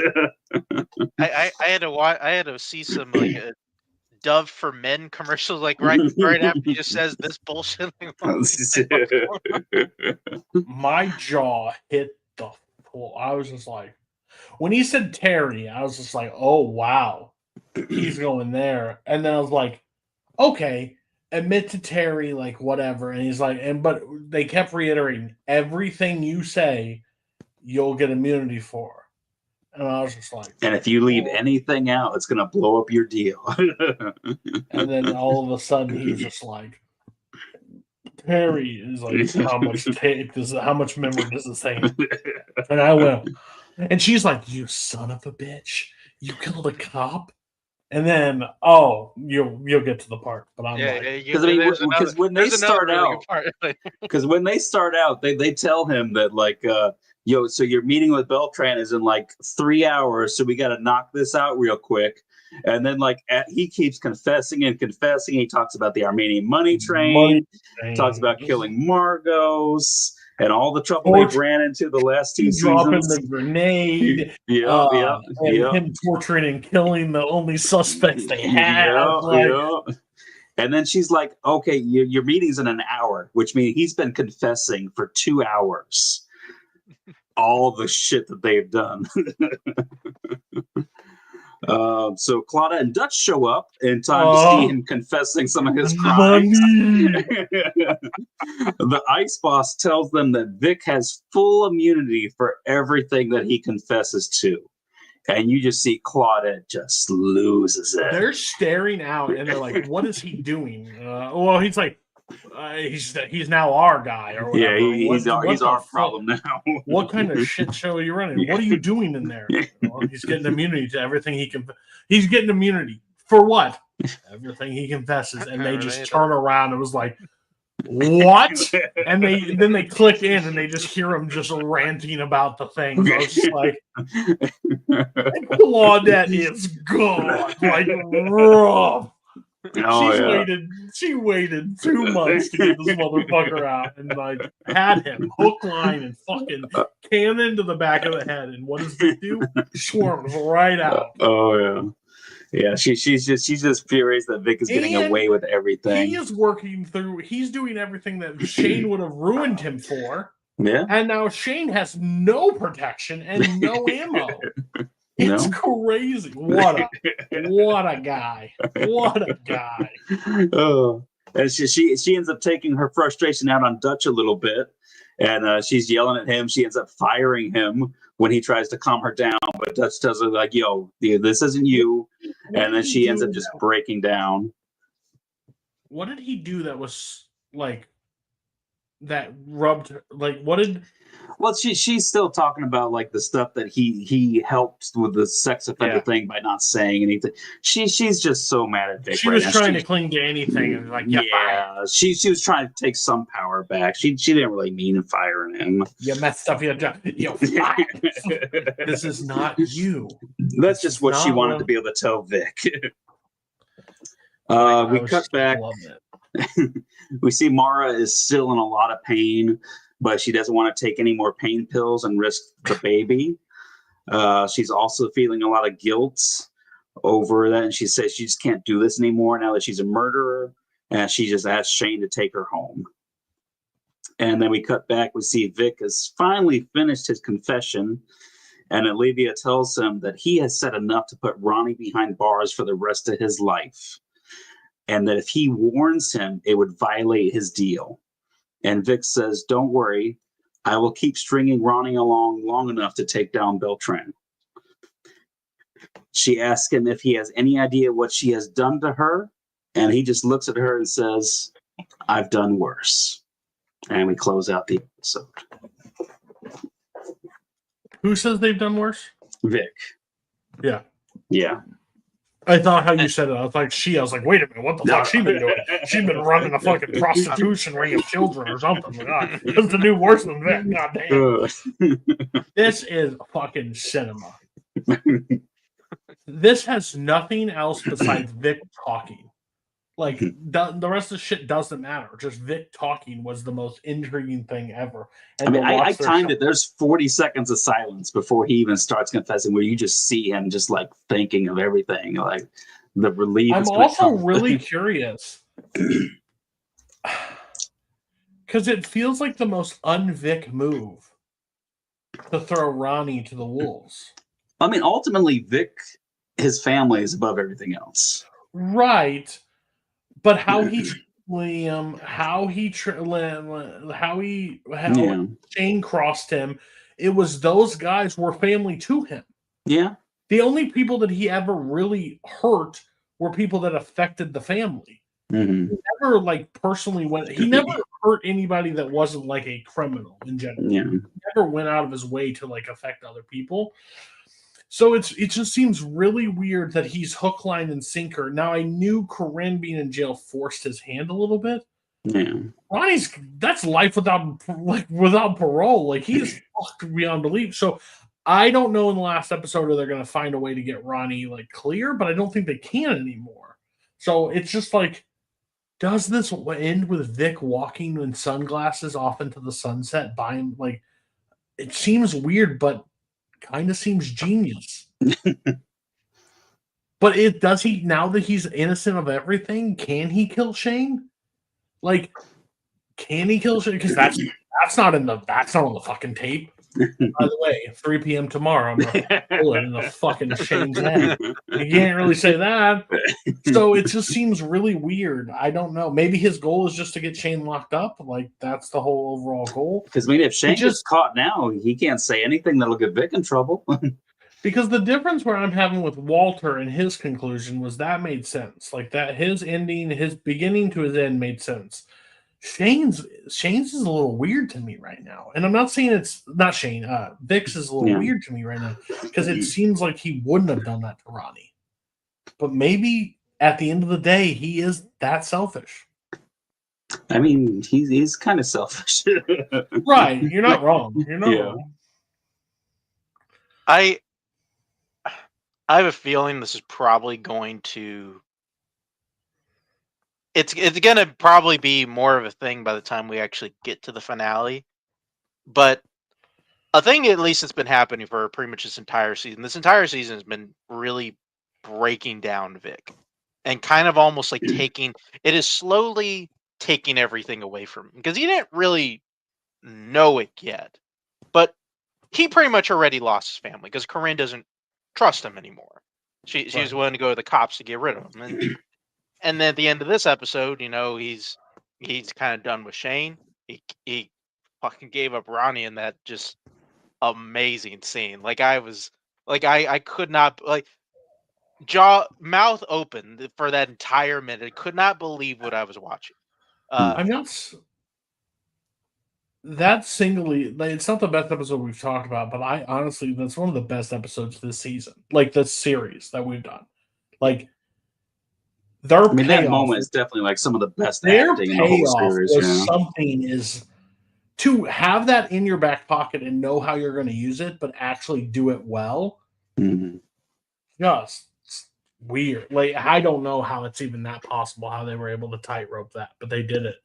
I had to watch. I had to see some like Dove for Men commercials, like right after he just says this bullshit. My jaw hit the floor. I was just like, when he said Terry, I was just like, oh wow, he's going there. And then I was like, okay, admit to Terry, like whatever. And he's like, but they kept reiterating, everything you say, you'll get immunity for. And I was just like, And if you leave anything out, it's gonna blow up your deal. and then all of a sudden he's just like, Terry is like, how much memory does this thing? And I went, and she's like, you son of a bitch, you killed a cop. And then, you'll get to the part, but I'm like, because when they start out, they tell him that like, so your meeting with Beltran is in like 3 hours, so we got to knock this out real quick. And then like he keeps confessing and confessing. He talks about the Armenian money train, talks about killing Margos and all the trouble they've ran into the last 2 dropping seasons. the grenade, him torturing and killing the only suspects they had. And then she's like, okay, your meeting's in an hour, which means he's been confessing for 2 hours. All the shit that they've done. So Claudia and Dutch show up in time to see him confessing some of his crimes. The ICE boss tells them that Vic has full immunity for everything that he confesses to. And you just see Claudia just loses it. They're staring out and they're like, what is he doing? Well, he's like, he's now our guy or whatever. Yeah, he's our problem now. What kind of shit show are you running? What are you doing in there? Well, he's getting immunity to everything he can. He's getting immunity for what? Everything he confesses, and they just turn around and was like, "What?" And they click in and they just hear him just ranting about the things. I was just like, Claudette is gone, like rough. She waited 2 months to get this motherfucker out and like had him hook, line, and fucking cannon to the back of the head. And what does he do? Swarms right out. Yeah. She's just furious that Vic is getting away with everything. He is he's doing everything that Shane would have ruined him for. Yeah. And now Shane has no protection and no ammo. It's crazy. What a guy. What a guy. And she ends up taking her frustration out on Dutch a little bit. And she's yelling at him. She ends up firing him when he tries to calm her down. But Dutch tells her, like, yo, this isn't you. And then she ends up just breaking down. What did he do that was like that rubbed her? Like, what did... Well, she's still talking about like the stuff that he helped with the sex offender thing by not saying anything. She's just so mad at Vic. She was trying to cling to anything and like she was trying to take some power back. She didn't really mean firing him. You messed up your job. This is not you. That's just what she wanted to be able to tell Vic. We cut back. We see Mara is still in a lot of pain, but she doesn't want to take any more pain pills and risk the baby. She's also feeling a lot of guilt over that. And she says she just can't do this anymore now that she's a murderer. And she just asked Shane to take her home. And then we cut back. We see Vic has finally finished his confession. And Olivia tells him that he has said enough to put Ronnie behind bars for the rest of his life. And that if he warns him, it would violate his deal. And Vic says, don't worry, I will keep stringing Ronnie along long enough to take down Beltran. She asks him if he has any idea what she has done to her. And he just looks at her and says, I've done worse. And we close out the episode. Who says they've done worse? Vic. Yeah. Yeah. I thought how you said it. I was like, I was like, wait a minute, what the fuck she been doing? She's been running a fucking prostitution ring of children or something. God, that's the new worse than Vic. God damn. This is fucking cinema. This has nothing else besides Vic talking. Like the rest of the shit doesn't matter. Just Vic talking was the most intriguing thing ever. And I mean, to I watch their timed show- it. There's 40 seconds of silence before he even starts confessing, where you just see him just like thinking of everything, like the relief. I'm is gonna also come. really curious because it feels like the most un-Vic move to throw Ronnie to the wolves. I mean, ultimately, Vic, his family is above everything else. Right. But how he Liam, how Yeah. Shane crossed him, it was those guys were family to him. Yeah. The only people that he ever really hurt were people that affected the family. Hmm. He never like personally went. He never hurt anybody that wasn't like a criminal in general. Yeah. He never went out of his way to like affect other people. So it just seems really weird that he's hook, line, and sinker. Now I knew Corinne being in jail forced his hand a little bit. Yeah. That's life without parole. Like he's fucked beyond belief. So I don't know in the last episode if they're going to find a way to get Ronnie like clear, but I don't think they can anymore. So it's just like, does this end with Vic walking in sunglasses off into the sunset? Buying like, it seems weird, but kind of seems genius. But does he, now that he's innocent of everything, can he kill Shane? Like, can he kill Shane? Because that's not on the fucking tape. By the way, 3 p.m. tomorrow, I'm gonna pull it in the fucking Shane's head. You can't really say that. So it just seems really weird. I don't know. Maybe his goal is just to get Shane locked up. Like that's the whole overall goal. Because I mean, if Shane gets caught now, he can't say anything that'll get Vic in trouble. Because the difference where I'm having with Walter and his conclusion was that made sense. Like that, his ending, his beginning to his end made sense. Shane's is a little weird to me right now. And I'm not saying it's not Shane. Vic's is a little weird to me right now because it seems like he wouldn't have done that to Ronnie. But maybe at the end of the day, he is that selfish. I mean, he's kind of selfish. Right. You're not wrong. You're not wrong. I have a feeling this is probably going to. It's going to probably be more of a thing by the time we actually get to the finale. But a thing, at least, that's been happening for pretty much this entire season. This entire season has been really breaking down Vic and kind of almost like it is slowly taking everything away from him because he didn't really know it yet. But he pretty much already lost his family because Corinne doesn't trust him anymore. She was willing to go to the cops to get rid of him. And then at the end of this episode, he's kind of done with Shane. He fucking gave up Ronnie in that just amazing scene. Like I could not mouth open for that entire minute. I could not believe what I was watching. I'm not. That singly, it's not the best episode we've talked about, but I honestly, that's one of the best episodes this season, like this series that we've done. Like, that moment is definitely like some of the best acting in the whole series. Something is to have that in your back pocket and know how you're going to use it, but actually do it well. Mm-hmm. Just weird. Like I don't know how it's even that possible how they were able to tightrope that, but they did it.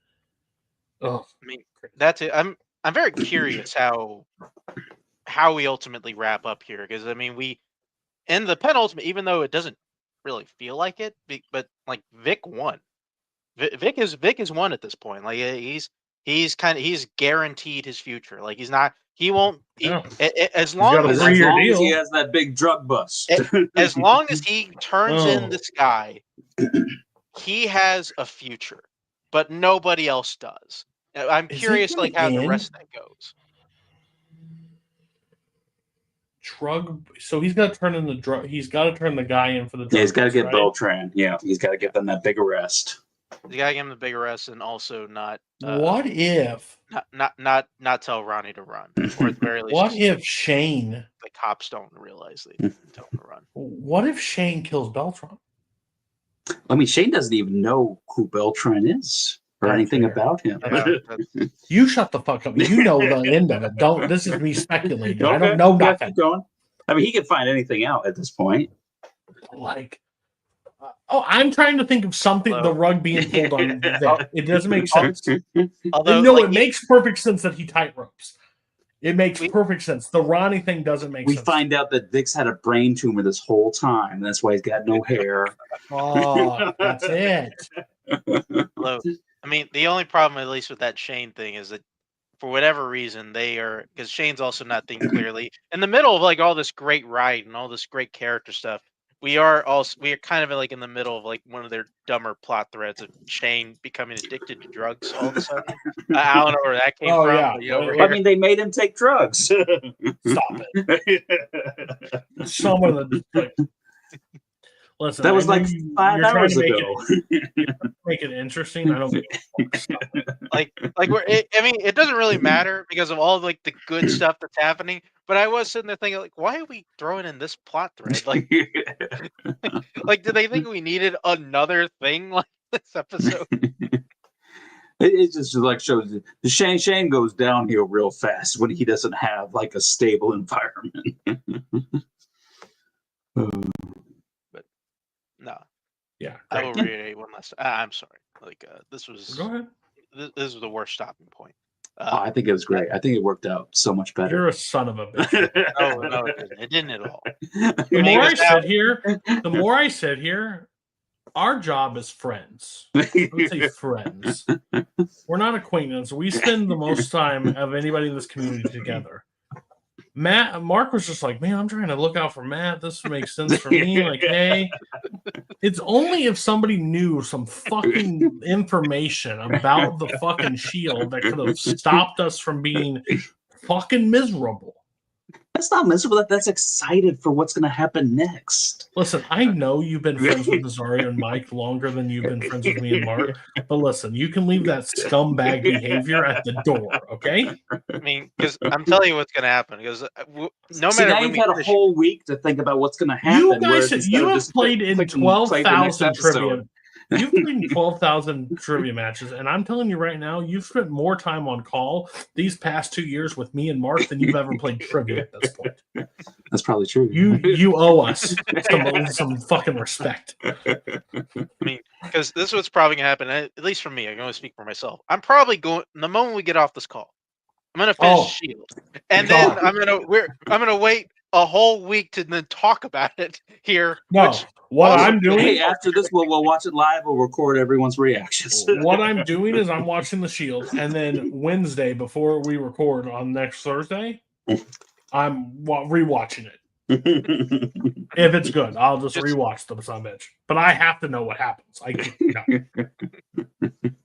Oh, I mean, that's it. I'm very curious how we ultimately wrap up here because I mean we in the penultimate, even though it doesn't really feel like it, but like Vic won. Vic is won at this point. Like he's guaranteed his future. Like he won't as long as he has that big drug bust. As long as he turns in this guy, he has a future, but nobody else does. I'm curious like how the rest of that goes. So he's got to turn in the drug. He's got to turn the guy in for the drug. Yeah, he's got to get Beltran. Yeah, he's got to get them that big arrest. He's got to give him the big arrest and also not. What if not tell Ronnie to run, or at the very least. What if Shane? The cops don't realize they tell him to run. What if Shane kills Beltran? I mean, Shane doesn't even know who Beltran is or anything Unfair. about him. Yeah, that's- You shut the fuck up. You know the end of it. Don't. This is me speculating. I don't Okay, know yeah, nothing. keep going. I mean, he can find anything out at this point. Like, I'm trying to think of something. Although- The rug being pulled on that. It doesn't make sense. although, No, like, it makes perfect sense that he tight ropes. It makes We- perfect sense. The Ronnie thing doesn't make We sense. find out that Vic's had a brain tumor this whole time. That's why he's got no hair. Oh, that's it. although, I mean, the only problem, at least with that Shane thing, is that for whatever reason they are, because Shane's also not thinking clearly. In the middle of like all this great ride and all this great character stuff, we are kind of like in the middle of like one of their dumber plot threads of Shane becoming addicted to drugs all of a sudden. I don't know where that came Oh, from. yeah. But, you know, we're I here. mean, they made him take drugs. Stop it. Some of the like. Listen, That was I know like you- 5 you're trying hours to make ago. make it interesting. I don't. give a fuck. Stop it. like I mean, it doesn't really matter because of all like the good stuff that's happening. But I was sitting there thinking, like, why are we throwing in this plot thread? Like, did they think we needed another thing like this episode? It just like shows the Shane goes downhill real fast when he doesn't have like a stable environment. No, Yeah. I Great. will reiterate one last. I'm sorry. Like, this was Go ahead. this was the worst stopping point. I think it was great. I think it worked out so much better. You're a son of a bitch. No, it didn't. It didn't at all. The more I Because now- sit here, our job is friends. I would say friends. We're not acquaintances. We spend the most time of anybody in this community together. Mark was just like, man, I'm trying to look out for Matt. This makes sense for me. Like, hey, it's only if somebody knew some fucking information about the fucking shield that could have stopped us from being fucking miserable. That's not miserable. That's excited for what's going to happen next. Listen, I know you've been friends with Nazario and Mike longer than you've been friends with me and Mark, but listen, you can leave that scumbag behavior at the door, okay? I mean, because I'm telling you what's going to happen. Because no See, matter now when you've we had a finish, whole week to think about what's going to happen. You guys, whereas instead you of have just played in click and play the next 12,000 trivia. episode. You've played in 12,000 trivia matches, and I'm telling you right now, you've spent more time on call these past 2 years with me and Mark than you've ever played trivia at this point. That's probably true. You owe us some fucking respect. I mean, because this is what's probably going to happen. At least for me, I can only speak for myself. I'm probably going the moment we get off this call. I'm going to finish Oh. Shield, and then God. I'm gonna wait a whole week to then talk about it here. No, Which what also- I'm doing. Hey, after this, we'll watch it live. We'll record everyone's reactions. What I'm doing is I'm watching The Shield, and then Wednesday before we record on next Thursday, I'm rewatching it. If it's good, I'll just rewatch the son of a bitch. But I have to know what happens.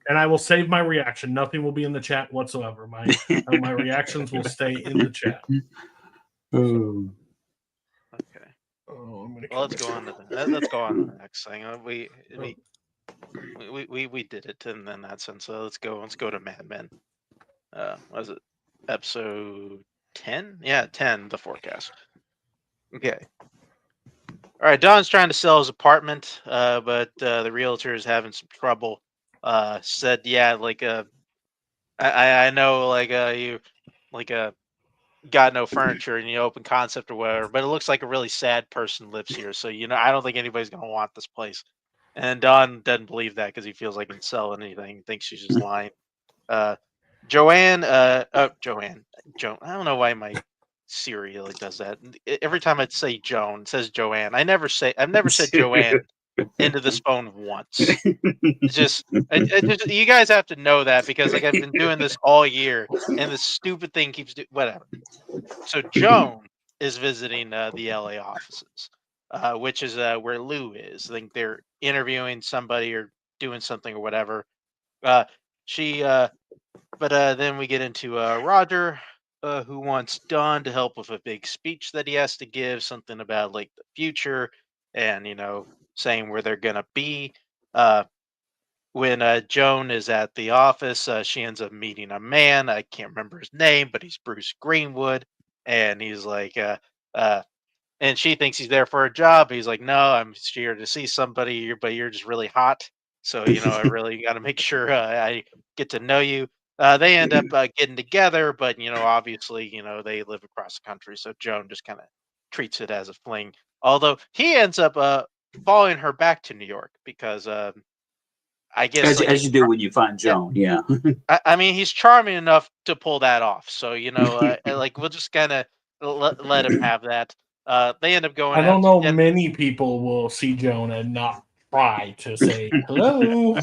And I will save my reaction. Nothing will be in the chat whatsoever. My reactions will stay in the chat. Oh. Okay. Oh, I'm gonna Well, let's go on to the next thing. We did it in that sense. So let's go to Mad Men. Was it episode 10? Yeah, 10. The forecast. Okay. All right. Don's trying to sell his apartment, but the realtor is having some trouble. Said, yeah, like I know, like you, like got no furniture and open concept or whatever, but it looks like a really sad person lives here. So I don't think anybody's gonna want this place. And Don doesn't believe that because he feels like he can sell anything. Thinks she's just lying. Joanne. I don't know why my Siri like does that. Every time I say Joan, it says Joanne. I've never said Joanne into this phone once. It's just you guys have to know that because like I've been doing this all year and this stupid thing keeps doing whatever. So Joan is visiting the LA offices, which is where Lou is. I think they're interviewing somebody or doing something or whatever. But then we get into Roger, who wants Don to help with a big speech that he has to give, something about like the future and saying where they're gonna be. When Joan is at the office, she ends up meeting a man. I can't remember his name, but he's Bruce Greenwood, and he's like, and and she thinks he's there for a job. He's like, no, I'm just here to see somebody, but you're just really hot. So, I really got to make sure I get to know you. They end up getting together, but, obviously, they live across the country. So Joan just kind of treats it as a fling. Although he ends up following her back to New York because I guess like as you do when you find Joan, yeah. I mean, he's charming enough to pull that off. So, like we'll just kind of let him have that. They end up going I out don't to know dinner. many people will see Joan and not try to say hello.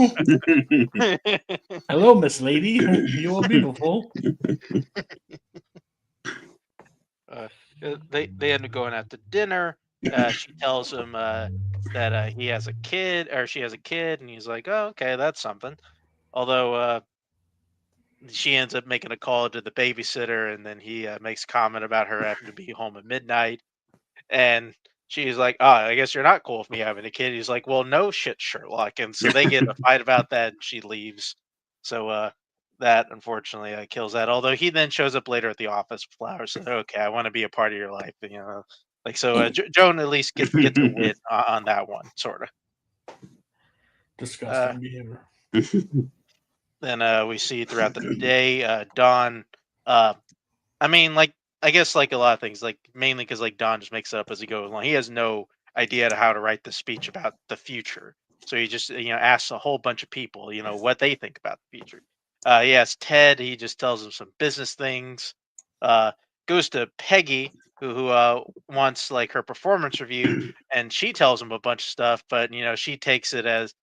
Hello, Miss Lady. You are beautiful. They end up going out to dinner. She tells him that he has a kid, or she has a kid, and he's like, "Oh, okay, that's something." Although she ends up making a call to the babysitter, and then he makes a comment about her having to be home at midnight, and she's like, "Oh, I guess you're not cool with me having a kid." He's like, "Well, no shit, Sherlock," and so they get in a fight about that, and she leaves. So that unfortunately kills that. Although he then shows up later at the office with flowers, says, "Okay, I want to be a part of your life," like so. Joan at least gets a win on that one, sort of. Disgusting behavior. Then we see throughout the day, Dawn. I mean, like I guess like a lot of things, like mainly because like Don just makes it up as he goes along. He has no idea how to write the speech about the future, so he just asks a whole bunch of people, what they think about the future. He asks Ted. He just tells him some business things. Uh, Goes to Peggy, who wants like her performance review, and she tells him a bunch of stuff, but she takes it as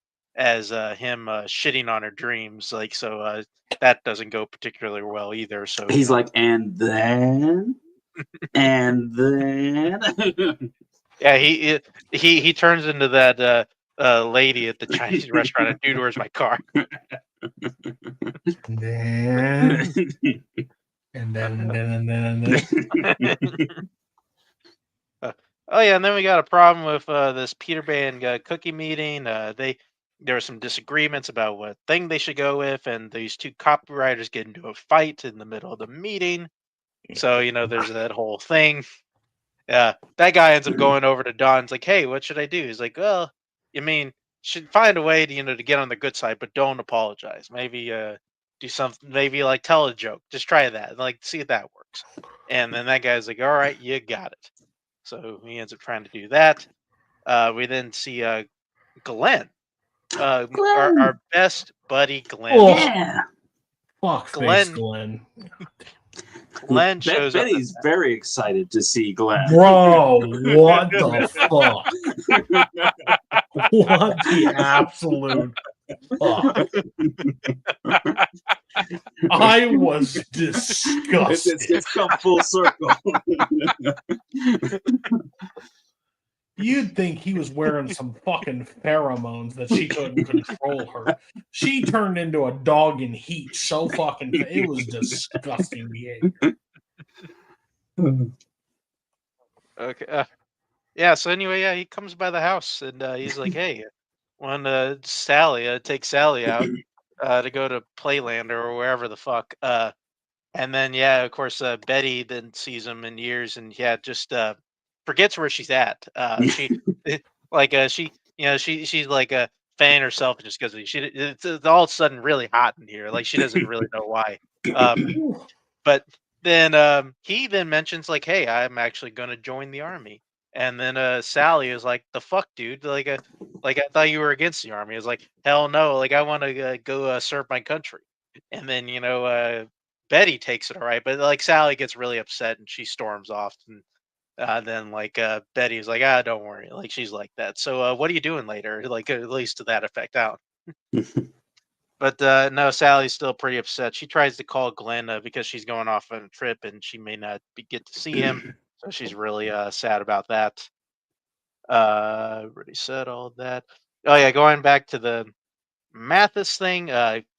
him shitting on her dreams, like so. That doesn't go particularly well either. So He's like, and then. yeah, he turns into that lady at the Chinese restaurant. And, dude, where's my car? And then. Oh yeah, and then we got a problem with this Peter Pan cookie meeting. There were some disagreements about what thing they should go with, and these two copywriters get into a fight in the middle of the meeting. So there's that whole thing. That guy ends up going over to Don's like, "Hey, what should I do?" He's like, "Well, should find a way to to get on the good side, but don't apologize. Maybe do something. Maybe like tell a joke. Just try that. Like see if that works." And then that guy's like, "All right, you got it." So he ends up trying to do that. We then see Glenn, our best buddy Glenn. Oh, Yeah. fuck Glenn. face Glenn. Glenn shows up. Betty's very excited to see Glenn. Bro, what the fuck? What the absolute fuck? I was disgusted. It's come full circle. You'd think he was wearing some fucking pheromones that she couldn't control her. She turned into a dog in heat so fucking it was disgusting behavior. Okay. Yeah. So anyway, yeah, he comes by the house and he's like, "Hey, want Sally take Sally out to go to Playland or wherever the fuck." And then yeah, of course, Betty then sees him in years and yeah, just forgets where she's at. She like she's like fanning herself and just because it's all of a sudden really hot in here. Like she doesn't really know why. But then he then mentions like, "Hey, I'm actually going to join the army." And then Sally is like, "The fuck, dude? Like I thought you were against the army." I was like, "Hell no! Like I want to go serve my country." And then Betty takes it all right, but like Sally gets really upset and she storms off. And then like Betty's like, "Ah, don't worry." Like she's like that. So what are you doing later? Like at least to that effect out. But no, Sally's still pretty upset. She tries to call Glenn because she's going off on a trip and she may not get to see him. So she's really sad about that. Already said all that. Oh yeah, going back to the Mathis thing.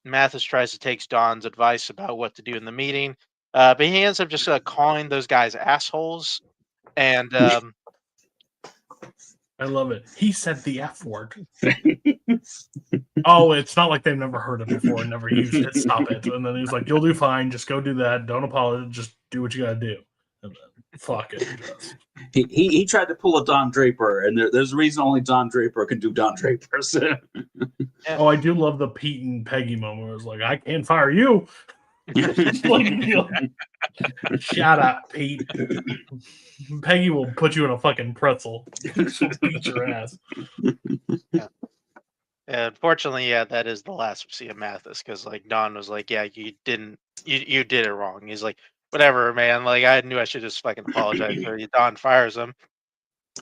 Mathis tries to take Don's advice about what to do in the meeting, but he ends up just calling those guys assholes. And I love it. He said the F word. Oh, it's not like they've never heard it before and never used it. Stop it. And then he was like, "You'll do fine. Just go do that. Don't apologize. Just do what you gotta do." fucking. He tried to pull a Don Draper, and there's a reason only Don Draper can do Don Drapers. Oh, I do love the Pete and Peggy moment. Where it's like, I can't fire you. Shut up, Pete. Peggy will put you in a fucking pretzel. She'll beat your ass. Unfortunately, yeah, that is the last we see of Mathis because like Don was like, yeah, you did it wrong. He's like, whatever, man. Like I knew I should just fucking apologize for you. Don fires him,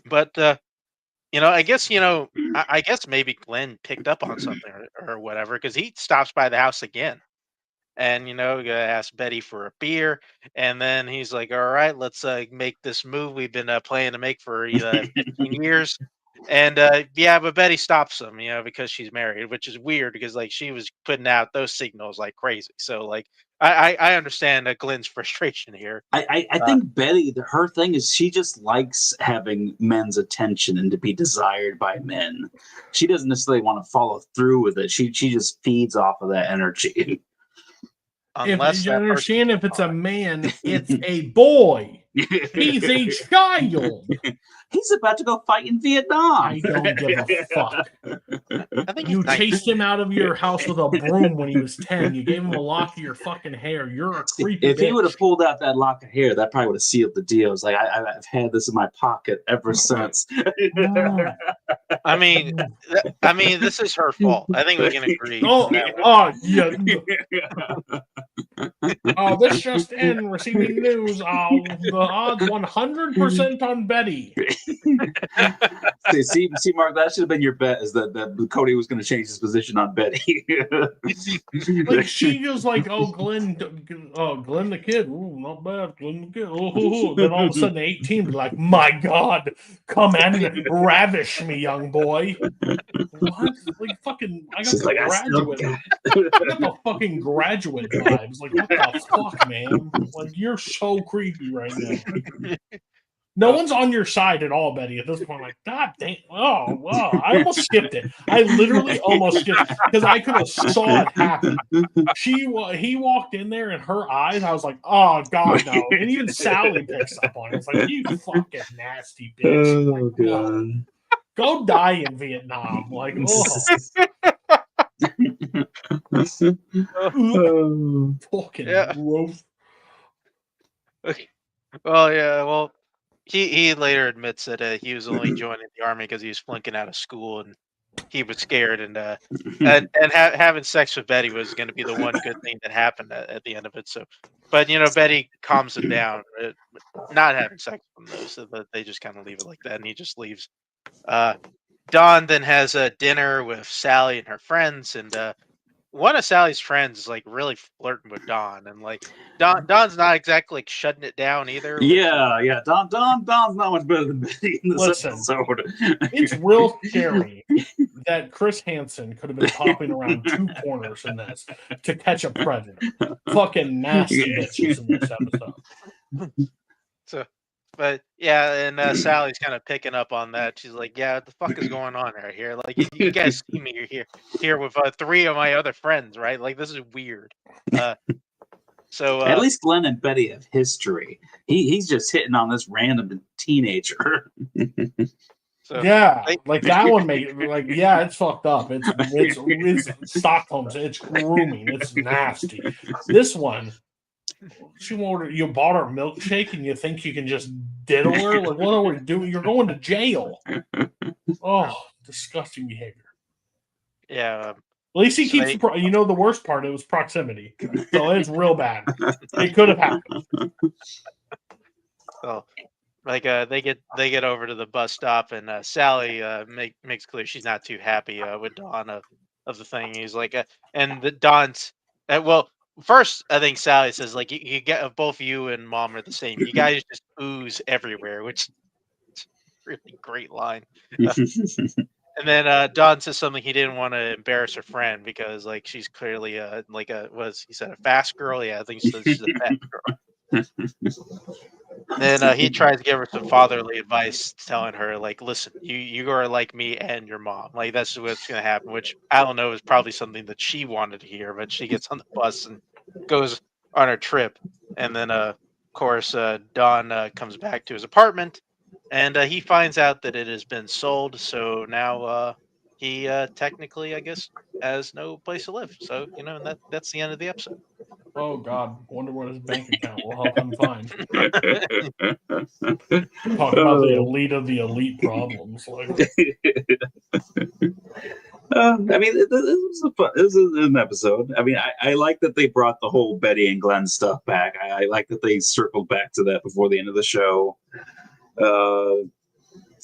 but I guess I guess maybe Glenn picked up on something or whatever because he stops by the house again. And ask Betty for a beer, and then he's like, "All right, let's make this move we've been planning to make for 15 years." And yeah, but Betty stops him, because she's married, which is weird because like she was putting out those signals like crazy. So like I understand Glenn's frustration here. I think Betty, her thing is she just likes having men's attention and to be desired by men. She doesn't necessarily want to follow through with it. She just feeds off of that energy. Unless if you understand, if it's a man, it's a boy. He's a child. He's about to go fight in Vietnam. I don't give a fuck. I think You chased him out of your house with a broom when he was 10. You gave him a lock of your fucking hair. You're a creepy If bitch. he would have pulled out that lock of hair, that probably would have sealed the deal. It's like, I've had this in my pocket ever since. I mean, this is her fault. I think we can agree. Yeah. This just in, receiving news. The odds 100% on Betty. see, Mark, that should have been your bet, is that Cody was going to change his position on Betty. Like she just like, Glenn the kid, ooh, not bad, Glenn the kid. Ooh. Then all of a sudden 18 be like, my God, come and ravish me, young boy. What? Like fucking, I got She's the like, graduate. I got the fucking graduate vibes. Like, what the fuck, man? Like, you're so creepy right now. No one's on your side at all, Betty, at this point. Like, God damn. Oh, wow. I almost skipped it. I literally almost skipped it because I could have saw it happen. He walked in there and her eyes, I was like, oh, God, no. And even Sally picks up on it. It's like, you fucking nasty bitch. Oh, God. Go die in Vietnam. Like, fucking gross. Well, yeah, well, he later admits that he was only joining the army because he was flunking out of school and he was scared, and having sex with Betty was going to be the one good thing that happened at the end of it. So, but Betty calms him down, not having sex with him though, so that they just kind of leave it like that, and he just leaves. Dawn then has a dinner with Sally and her friends, and one of Sally's friends is like really flirting with Dawn, and like Dawn's not exactly like shutting it down either. Yeah. Dawn's not much better than Betty in this episode. It's real scary that Chris Hansen could have been popping around two corners in this to catch a predator. Fucking nasty bitches in this episode. So, but yeah, and Sally's kind of picking up on that. She's like, "Yeah, what the fuck is going on right here? Like, you guys see me here with three of my other friends, right? Like, this is weird." So at least Glenn and Betty have history. He's just hitting on this random teenager. So, yeah, like that one it's fucked up. It's Stockholm's. It's grooming. It's nasty. This one. You bought her milkshake and you think you can just diddle her? Like, what are we doing? You're going to jail. Oh, disgusting behavior. Yeah. At least he keeps. The worst part, it was proximity. So it's real bad. It could have happened. So, like, they get over to the bus stop, and Sally makes clear she's not too happy with Dawn of the thing. He's like, and the Dawn's well. First, I think Sally says, like, you get both you and Mom are the same. You guys just ooze everywhere, which is a really great line. And then Dawn says something he didn't want to embarrass her friend because, like, she's clearly he said a fast girl? Yeah, I think she's a fat girl. Then he tries to give her some fatherly advice, telling her, like, listen, you are like me and your mom. Like, that's what's going to happen, which I don't know is probably something that she wanted to hear, but she gets on the bus and goes on her trip. And then, of course, Don comes back to his apartment, and he finds out that it has been sold. So now he technically, I guess, has no place to live. So and that's the end of the episode. Oh God, wonder what his bank account will help him find. Talk about the elite of the elite problems. Like, I mean, this is an episode. I mean, I like that they brought the whole Betty and Glenn stuff back. I like that they circled back to that before the end of the show.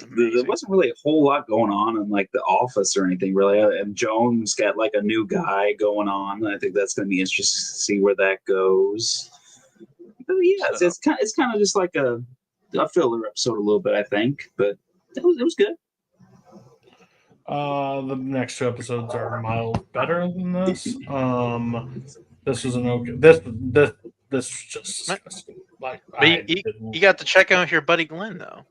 There wasn't really a whole lot going on in like the office or anything really. And Jones got like a new guy going on. I think that's going to be interesting to see where that goes. But yeah, it's kind of just like a filler episode a little bit, I think, but it was good. the next 2 episodes are mild better than this. This was an okay. This was just disgusting. Like, But you got to check out your buddy Glenn though.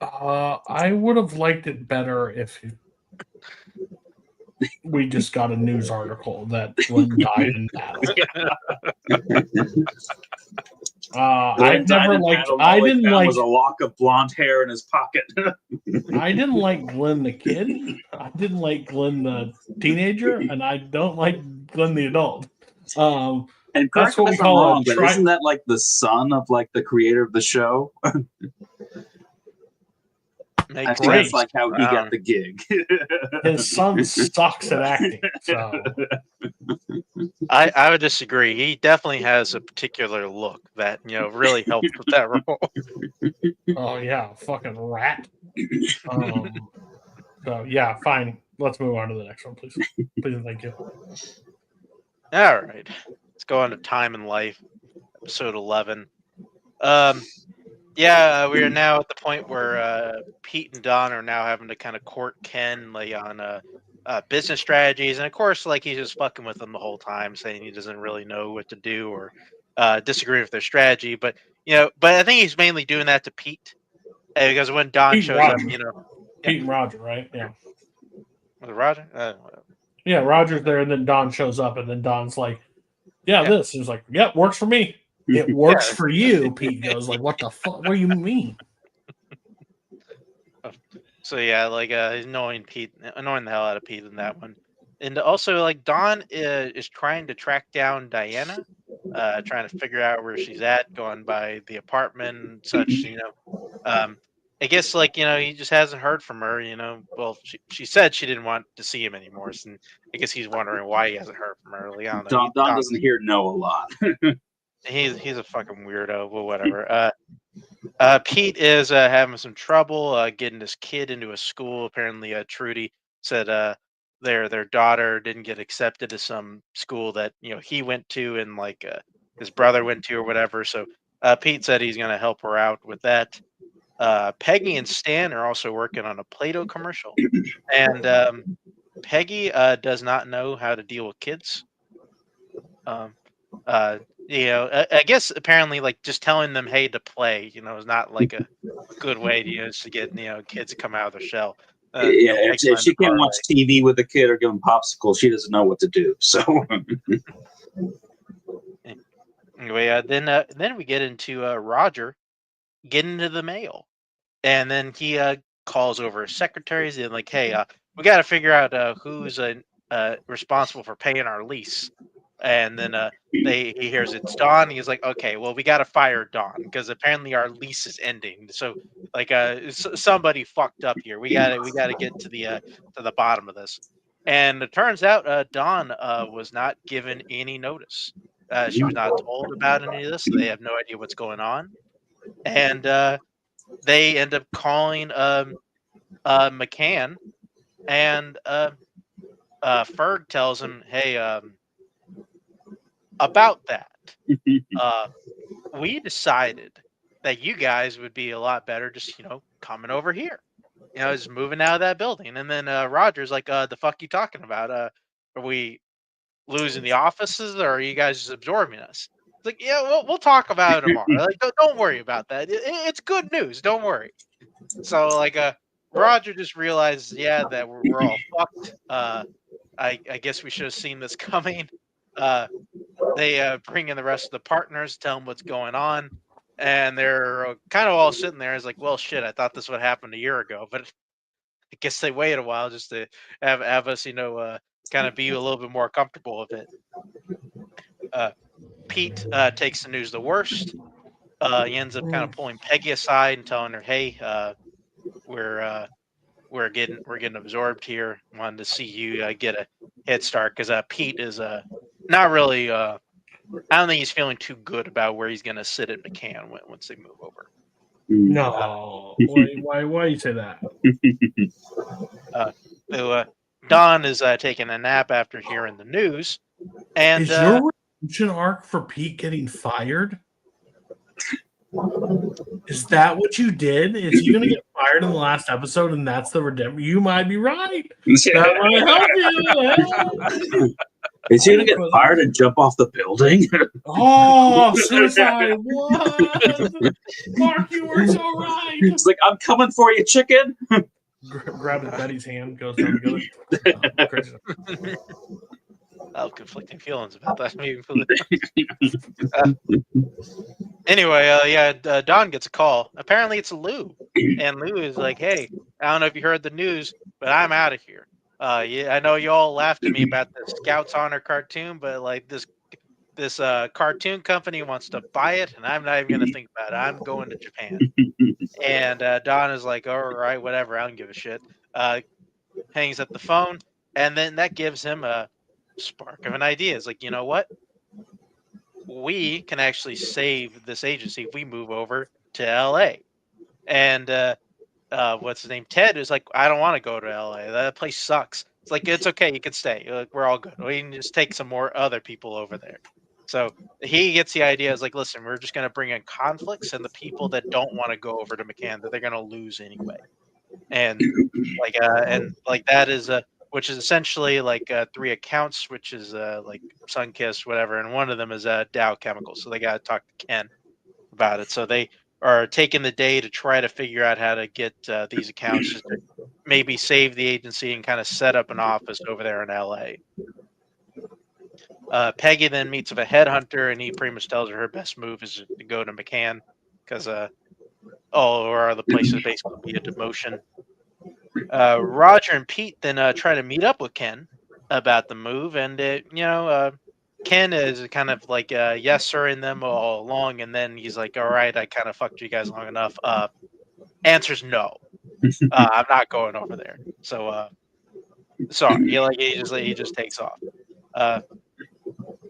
I would have liked it better if we just got a news article that Glenn died in battle. I never liked. I didn't like. Was a lock of blonde hair in his pocket. I didn't like Glenn the kid. I didn't like Glenn the teenager, and I don't like Glenn the adult. And that's what we call it. Isn't that like the son of like the creator of the show? I think that's like how he got the gig. His son sucks at acting. So I would disagree. He definitely has a particular look that really helps with that role. Oh yeah, fucking rat. So yeah, fine. Let's move on to the next one, please. Please and thank you. All right, let's go on to Time and Life, episode 11. Yeah, we are now at the point where Pete and Don are now having to kind of court Ken like on business strategies, and of course, like he's just fucking with them the whole time, saying he doesn't really know what to do or disagree with their strategy. But but I think he's mainly doing that to Pete because when Don Pete shows Roger. up, Pete and Roger, right? Yeah. Was it Roger? Yeah, Roger's there, and then Don shows up, and then Don's like, "Yeah, this." He's like, "Yep, works for me." It works for you, Pete goes, like, what the fuck? What do you mean? So yeah, like annoying the hell out of Pete in that one. And also like Don is trying to track down Diana, trying to figure out where she's at, going by the apartment and such, I guess like, he just hasn't heard from her, well, she said she didn't want to see him anymore. So I guess he's wondering why he hasn't heard from her. Like, I don't know. Don doesn't hear no a lot. He's a fucking weirdo, but whatever. Pete is having some trouble getting his kid into a school. Apparently, Trudy said their daughter didn't get accepted to some school that he went to and like his brother went to or whatever. So Pete said he's going to help her out with that. Peggy and Stan are also working on a Play-Doh commercial, and Peggy does not know how to deal with kids. I guess apparently like just telling them hey to play, is not like a good way to get kids to come out of their shell. If she can't watch TV with a kid or give them popsicles, she doesn't know what to do. So anyway, then we get into Roger getting into the mail, and then he calls over his secretaries and like, hey, we got to figure out who's responsible for paying our lease. And then he hears it's Don. He's like, okay, well, we got to fire Don because apparently our lease is ending. So like somebody fucked up here. We got to get to the bottom of this. And it turns out Don was not given any notice. She was not told about any of this. So they have no idea what's going on. And they end up calling McCann, and Ferg tells him, hey, about that, we decided that you guys would be a lot better just coming over here, just moving out of that building. And then Roger's like, the fuck you talking about? Are we losing the offices, or are you guys just absorbing us? It's like, yeah, we'll talk about it tomorrow. Like, don't worry about that. It's good news. Don't worry. So like Roger just realized, that we're all fucked. I guess we should have seen this coming. They bring in the rest of the partners, tell them what's going on, and they're kind of all sitting there. It's like, well, shit, I thought this would happen a year ago, but I guess they waited a while just to have us, kind of be a little bit more comfortable with it. Pete takes the news the worst. He ends up kind of pulling Peggy aside and telling her, "Hey, we're we're getting absorbed here. Wanted to see you get a head start because Pete is not really. I don't think he's feeling too good about where he's going to sit at McCann once they move over. No. Why you say that? So Don is taking a nap after hearing the news, and Is your redemption arc for Pete getting fired? Is that what you did? Is he going to get fired in the last episode, and that's the redemption? You might be right. That might help you. Is he gonna get fired and jump off the building? Oh, suicide! What? Mark, you were so right. It's like, I'm coming for you, chicken. Grabs Betty's hand, goes down together. Conflicting feelings about that. Anyway, Don gets a call. Apparently, it's Lou, and Lou is like, "Hey, I don't know if you heard the news, but I'm out of here. Yeah, I know you all laughed at me about the Scouts Honor cartoon, but like this cartoon company wants to buy it, and I'm not even gonna think about it. I'm going to Japan." And Don is like, "All right, whatever. I don't give a shit." Hangs up the phone, and then that gives him a spark of an idea. It's like, you know what? We can actually save this agency if we move over to LA. And what's his name? Ted is like, I don't want to go to LA. That place sucks. It's like, it's okay. You can stay. Like, we're all good. We can just take some more other people over there. So he gets the idea. Is like, listen, we're just going to bring in conflicts and the people that don't want to go over to McCann that they're going to lose anyway. And that is which is essentially like 3 accounts, which is like Sunkiss, whatever, and one of them is Dow Chemicals. So they got to talk to Ken about it. So they are taking the day to try to figure out how to get these accounts just to maybe save the agency and kind of set up an office over there in LA. Peggy then meets with a headhunter, and he pretty much tells her best move is to go to McCann because all or other places basically be a demotion. Roger and Pete then try to meet up with Ken about the move, and Ken is kind of like yes sir in them all along, and then he's like, all right, I kind of fucked you guys long enough. Answer's no. I'm not going over there. So sorry. He just takes off.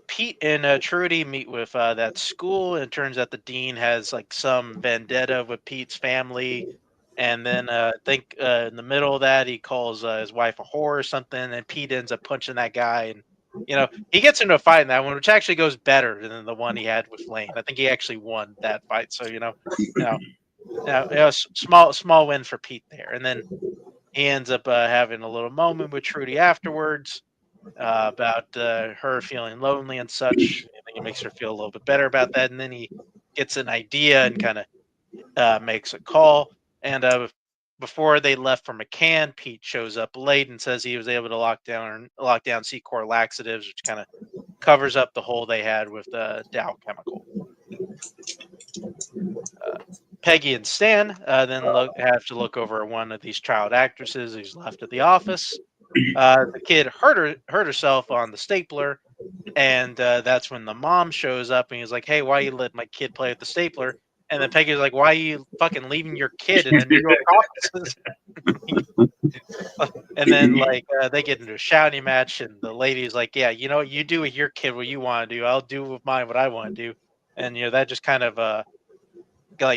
Pete and Trudy meet with that school, and it turns out the dean has like some vendetta with Pete's family. And then I think in the middle of that, he calls his wife a whore or something, and Pete ends up punching that guy. And he gets into a fight in that one, which actually goes better than the one he had with Lane. I think he actually won that fight. So small win for Pete there. And then he ends up having a little moment with Trudy afterwards about her feeling lonely and such. I think it makes her feel a little bit better about that. And then he gets an idea and kind of makes a call. And before they left for McCann, Pete shows up late and says he was able to lock down C-Core laxatives, which kind of covers up the hole they had with the Dow Chemical. Peggy and Stan then have to look over one of these child actresses who's left at the office. The kid hurt herself on the stapler, and that's when the mom shows up and he's like, "Hey, why you let my kid play with the stapler?" And then Peggy's like, "Why are you fucking leaving your kid in the New York office?" And then they get into a shouting match, and the lady's like, "Yeah, you do with your kid what you want to do. I'll do with mine what I want to do." And that just kind of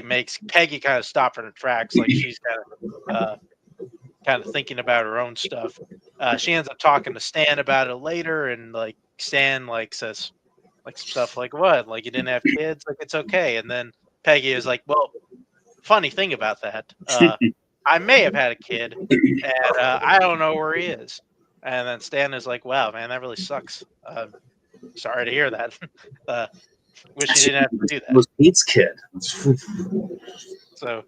makes Peggy kind of stop in her tracks, like she's kind of thinking about her own stuff. She ends up talking to Stan about it later, and Stan says stuff like, "What? Like you didn't have kids? Like it's okay." And then Peggy is like, "Well, funny thing about that, I may have had a kid, and I don't know where he is." And then Stan is like, "Wow, man, that really sucks. Sorry to hear that. Wish you didn't have to do that." It was Pete's kid. So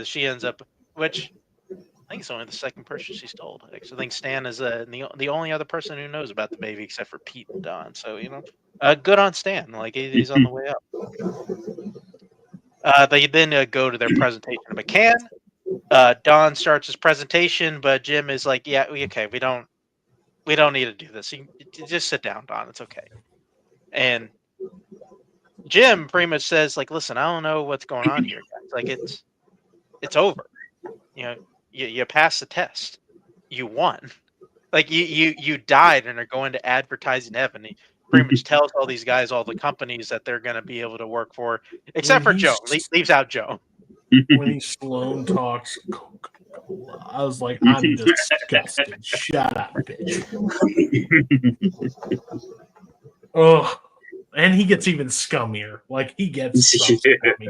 she ends up, which I think it's only the second person she's told. I think Stan is the only other person who knows about the baby except for Pete and Don. So good on Stan. Like he's on the way up. They then go to their presentation of McCann. Don starts his presentation, but Jim is like, "Yeah, okay, we don't need to do this. You just sit down, Don. It's okay." And Jim pretty much says, like, "Listen, I don't know what's going on here, guys. Like, it's over. You passed the test. You won. Like, you died and are going to advertising heaven." He pretty much tells all these guys all the companies that they're going to be able to work for, except for Joe. Leaves out Joe. When he Sloan talks Coca-Cola, I was like, I'm disgusted. Shut up, bitch. Oh, and he gets even scummier. Like, he gets so scummy.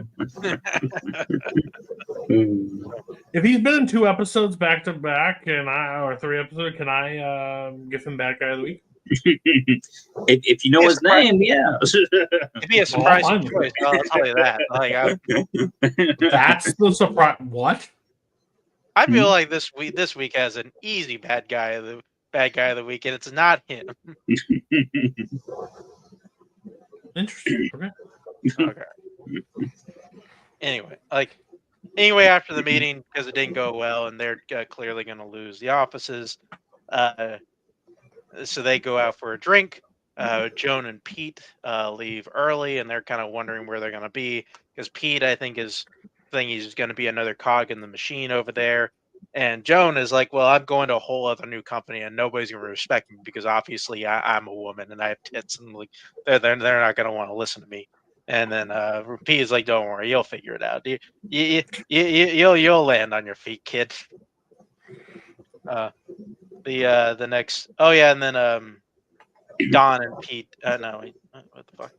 If he's been in 2 episodes back to back, or 3 episodes, can I give him Bad Guy of the Week? If you know his name, yeah. It'd be a surprising choice. I'll tell you that. That's the surprise. What? I feel like this week has an easy bad guy of the week, and it's not him. Interesting. Okay. Anyway, after the meeting, because it didn't go well, and they're clearly going to lose the offices, so they go out for a drink. Joan and Pete leave early, and they're kind of wondering where they're going to be, because Pete, I think, he's going to be another cog in the machine over there. And Joan is like, "Well, I'm going to a whole other new company, and nobody's going to respect me because obviously I'm a woman and I have tits, and like they're not going to want to listen to me." And then Pete is like, "Don't worry, you'll figure it out. You'll land on your feet, kid." The next, and then Don and Pete. No, wait, what the fuck?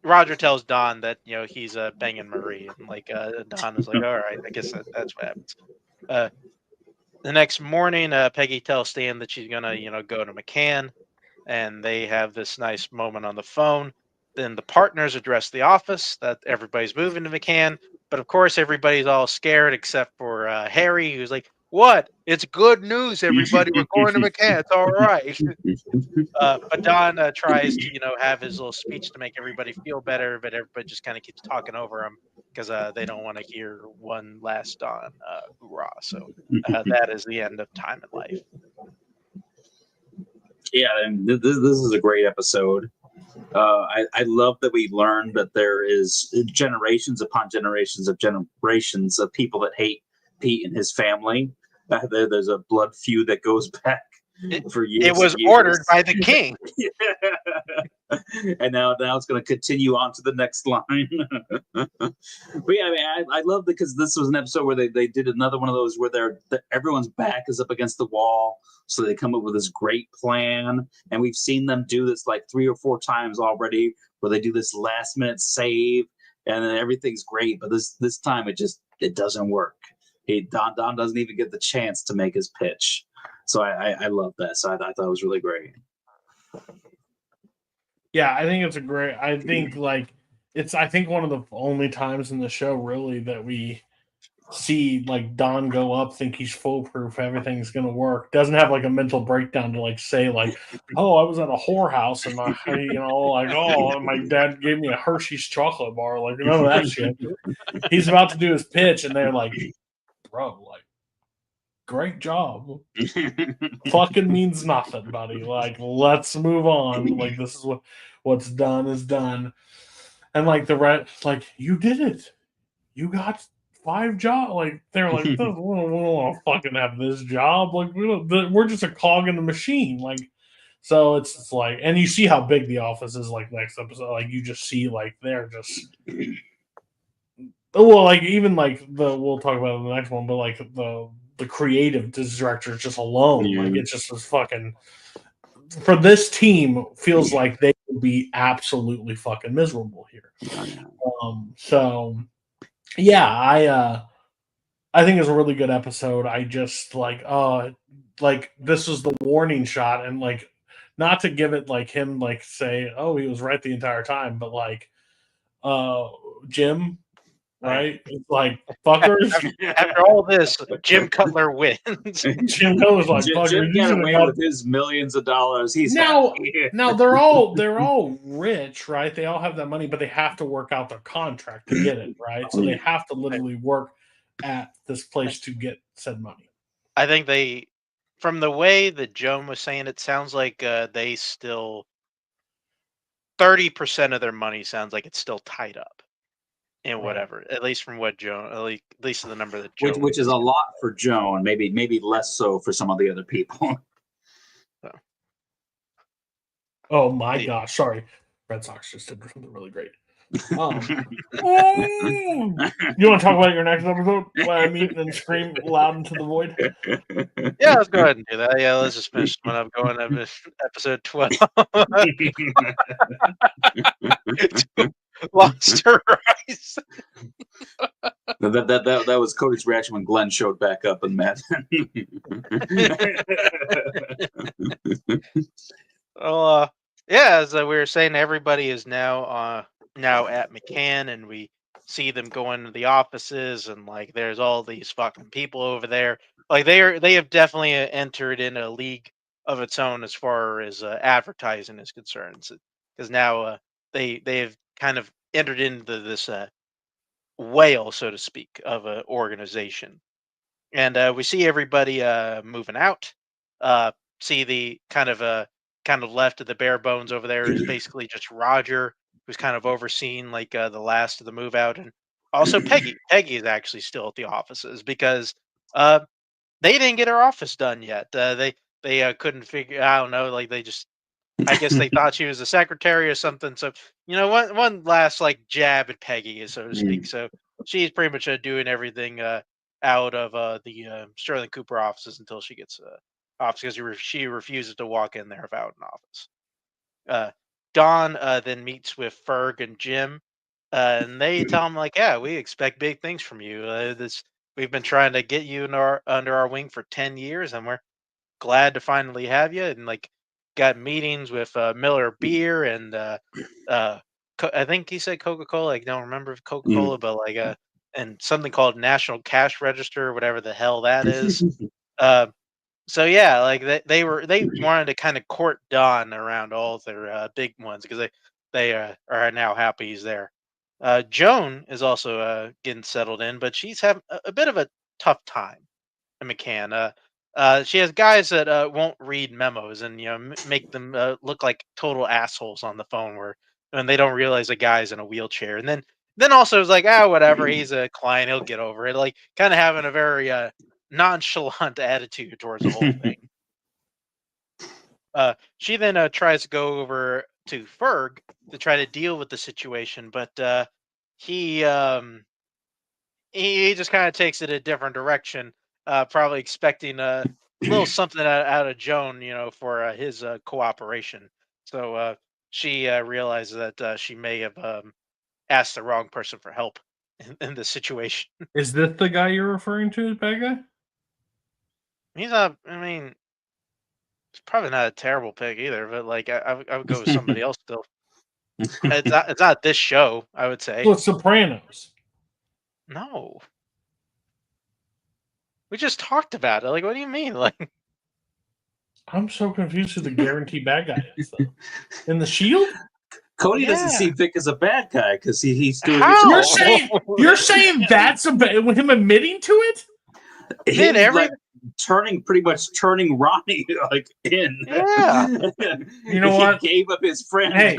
Roger tells Don that he's banging Marie, and like Don is like, "All right, I guess that's what happens." The next morning, Peggy tells Stan that she's gonna go to McCann, and they have this nice moment on the phone. Then the partners address the office that everybody's moving to McCann, but of course everybody's all scared except for Harry, who's like, "What? It's good news, everybody. We're going to McCann. It's all right." But Don tries to, have his little speech to make everybody feel better, but everybody just kind of keeps talking over him because they don't want to hear one last Don hoorah. So that is the end of Time in Life. Yeah, and this is a great episode. I love that we learned that there is generations upon generations of people that hate Pete and his family. There's a blood feud that goes back for years. It was ordered by the king. And now it's going to continue on to the next line. But yeah, I love it because this was an episode where they did another one of those where everyone's back is up against the wall, so they come up with this great plan, and we've seen them do this like 3 or 4 times already, where they do this last minute save, and then everything's great, but this time it doesn't work. Don doesn't even get the chance to make his pitch. So I love that. So I thought it was really great. Yeah, I think it's I think I think one of the only times in the show really that we see like Don go up, think he's foolproof, everything's gonna work. Doesn't have like a mental breakdown to like say like, "Oh, I was at a whorehouse and my dad gave me a Hershey's chocolate bar." Like none of that shit. He's about to do his pitch, and they're like, "Bro, like, great job." Fucking means nothing, buddy. Like, let's move on. Like, this is what's done is done. And like like, you did it. You got 5 jobs. Like, they're like, we don't want to fucking have this job. Like, we're just a cog in the machine. Like, so it's like, and you see how big the office is. Like next episode, like you just see like they're just. Well, like even like we'll talk about it in the next one, but like the creative director just alone, like it's just this fucking for this team feels like they would be absolutely fucking miserable here. So yeah, I think it's a really good episode. I just like this is the warning shot, and like not to give it like him like say, "Oh, he was right the entire time," but like Jim, right? It's like fuckers. After all this, Jim Cutler wins. Jim Miller's like Jim, fuckers. Jim You got should have away got with his millions of dollars. He's now. happy. Now they're all rich, right? They all have that money, but they have to work out their contract to get it, right? So they have to literally work at this place to get said money. I think they, from the way that Joan was saying, it sounds like they still 30% of their money sounds like it's still tied up in Right. whatever. At least from what Joan, at least the number that which Joan, is a lot for Joan. Maybe less so for some of the other people. Oh my gosh, sorry. Red Sox just did something really great. You want to talk about your next episode? When I meet and scream loud into the void? Yeah, let's go ahead and do that. Yeah, let's just finish one up going to episode 12. Lost her eyes. That was Cody's reaction when Glenn showed back up and met. Well, yeah, as we were saying, everybody is now at McCann, and we see them go into the offices, and like there's all these fucking people over there. Like they have definitely entered in a league of its own as far as advertising is concerned, because now they have kind of entered into this whale, so to speak, of an organization. And we see everybody moving out. See the kind of left of the bare bones over there is basically just Roger, who's kind of overseeing like the last of the move out, and also Peggy. Peggy is actually still at the offices because they didn't get her office done yet. They couldn't figure. I don't know. Like they just. I guess they thought she was a secretary or something. So one last like jab at Peggy, so to speak. So she's pretty much doing everything out of the Sterling Cooper offices until she gets office because she refuses to walk in there without an office. Dawn then meets with Ferg and Jim, and they tell him like, "Yeah, we expect big things from you. We've been trying to get you under our wing for 10 years, and we're glad to finally have you." And like, got meetings with Miller Beer and I think he said Coca-Cola. I don't remember if Coca-Cola, but like and something called National Cash Register, whatever the hell that is. So yeah, like they wanted to kind of court Don around all their big ones because they are now happy he's there. Joan is also getting settled in, but she's having a bit of a tough time in McCann. She has guys that won't read memos and make them look like total assholes on the phone when they don't realize a guy's in a wheelchair. And then also it's like, whatever, he's a client, he'll get over it. Like kind of having a very nonchalant attitude towards the whole thing. She then tries to go over to Ferg to try to deal with the situation, but he just kind of takes it a different direction, probably expecting a little something out of Joan, for his cooperation. So she realizes that she may have asked the wrong person for help in this situation. Is this the guy you're referring to as bad guy? He's not. I mean, it's probably not a terrible pick either, but like I would go with somebody else still. It's not this show, I would say. So it's Sopranos. No. We just talked about it. Like, what do you mean? Like, I'm so confused who the guaranteed bad guy is, though. In the Shield? Cody doesn't seem Vic as a bad guy because he's doing How? his You're saying that's with him admitting to it? Man, like, pretty much turning Ronnie like in. Yeah. You know what? He gave up his friend. Hey.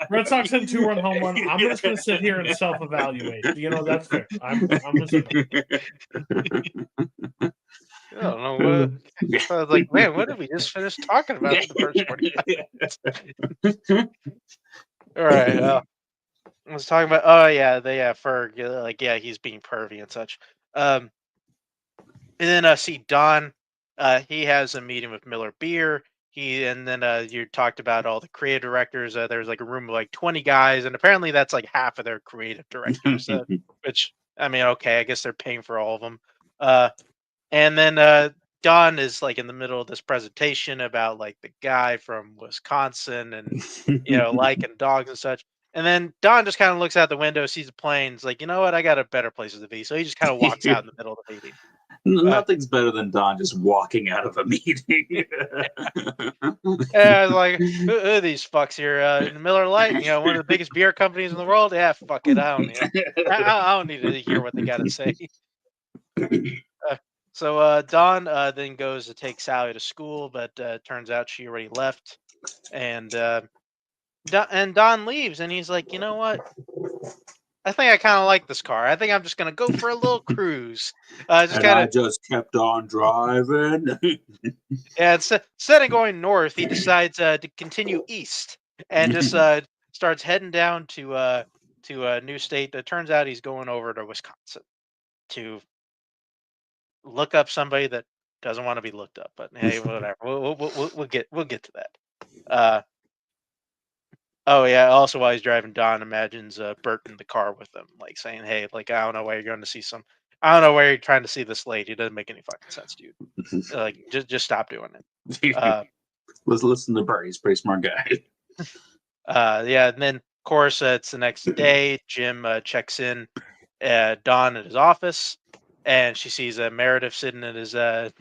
Red Sox had 2-run home run. I'm just going to sit here and self-evaluate. That's fair. I'm just I don't know what. I was like, man, what did we just finish talking about in the first 45 minutes? All right. I was talking about. Oh yeah, Ferg. Like he's being pervy and such. And then see Don. He has a meeting with Miller Beer. And then you talked about all the creative directors. There's like a room of like 20 guys, and apparently that's like half of their creative directors. Which I mean, okay, I guess they're paying for all of them. And then Don is like in the middle of this presentation about like the guy from Wisconsin and liking dogs and such. And then Don just kind of looks out the window, sees the planes, like, you know what? I got a better places to be. So he just kind of walks out in the middle of the meeting. Nothing's better than Don just walking out of a meeting. Yeah, I was like, who are these fucks here in the Miller Lite? You know, one of the biggest beer companies in the world. Yeah, fuck it. I don't, I don't need to hear what they got to say. So Don then goes to take Sally to school, but turns out she already left. And Don leaves, and he's like, you know what? I think I kind of like this car. I think I'm just gonna go for a little cruise. Just And kind I of just kept on driving. Yeah. Instead of going north, he decides to continue east and just starts heading down to a new state. It turns out he's going over to Wisconsin to look up somebody that doesn't want to be looked up. But hey, whatever. We'll get to that. Uh, oh yeah. Also, while he's driving, Don imagines Bert in the car with him, like saying, "Hey, like I don't know where you're going to see some. I don't know where you're trying to see this lady. It doesn't make any fucking sense, dude. Like, just stop doing it." Let's listen to Bert. He's a pretty smart guy. Yeah, and then of course it's the next day. Jim checks in Don at his office, and she sees Meredith sitting in his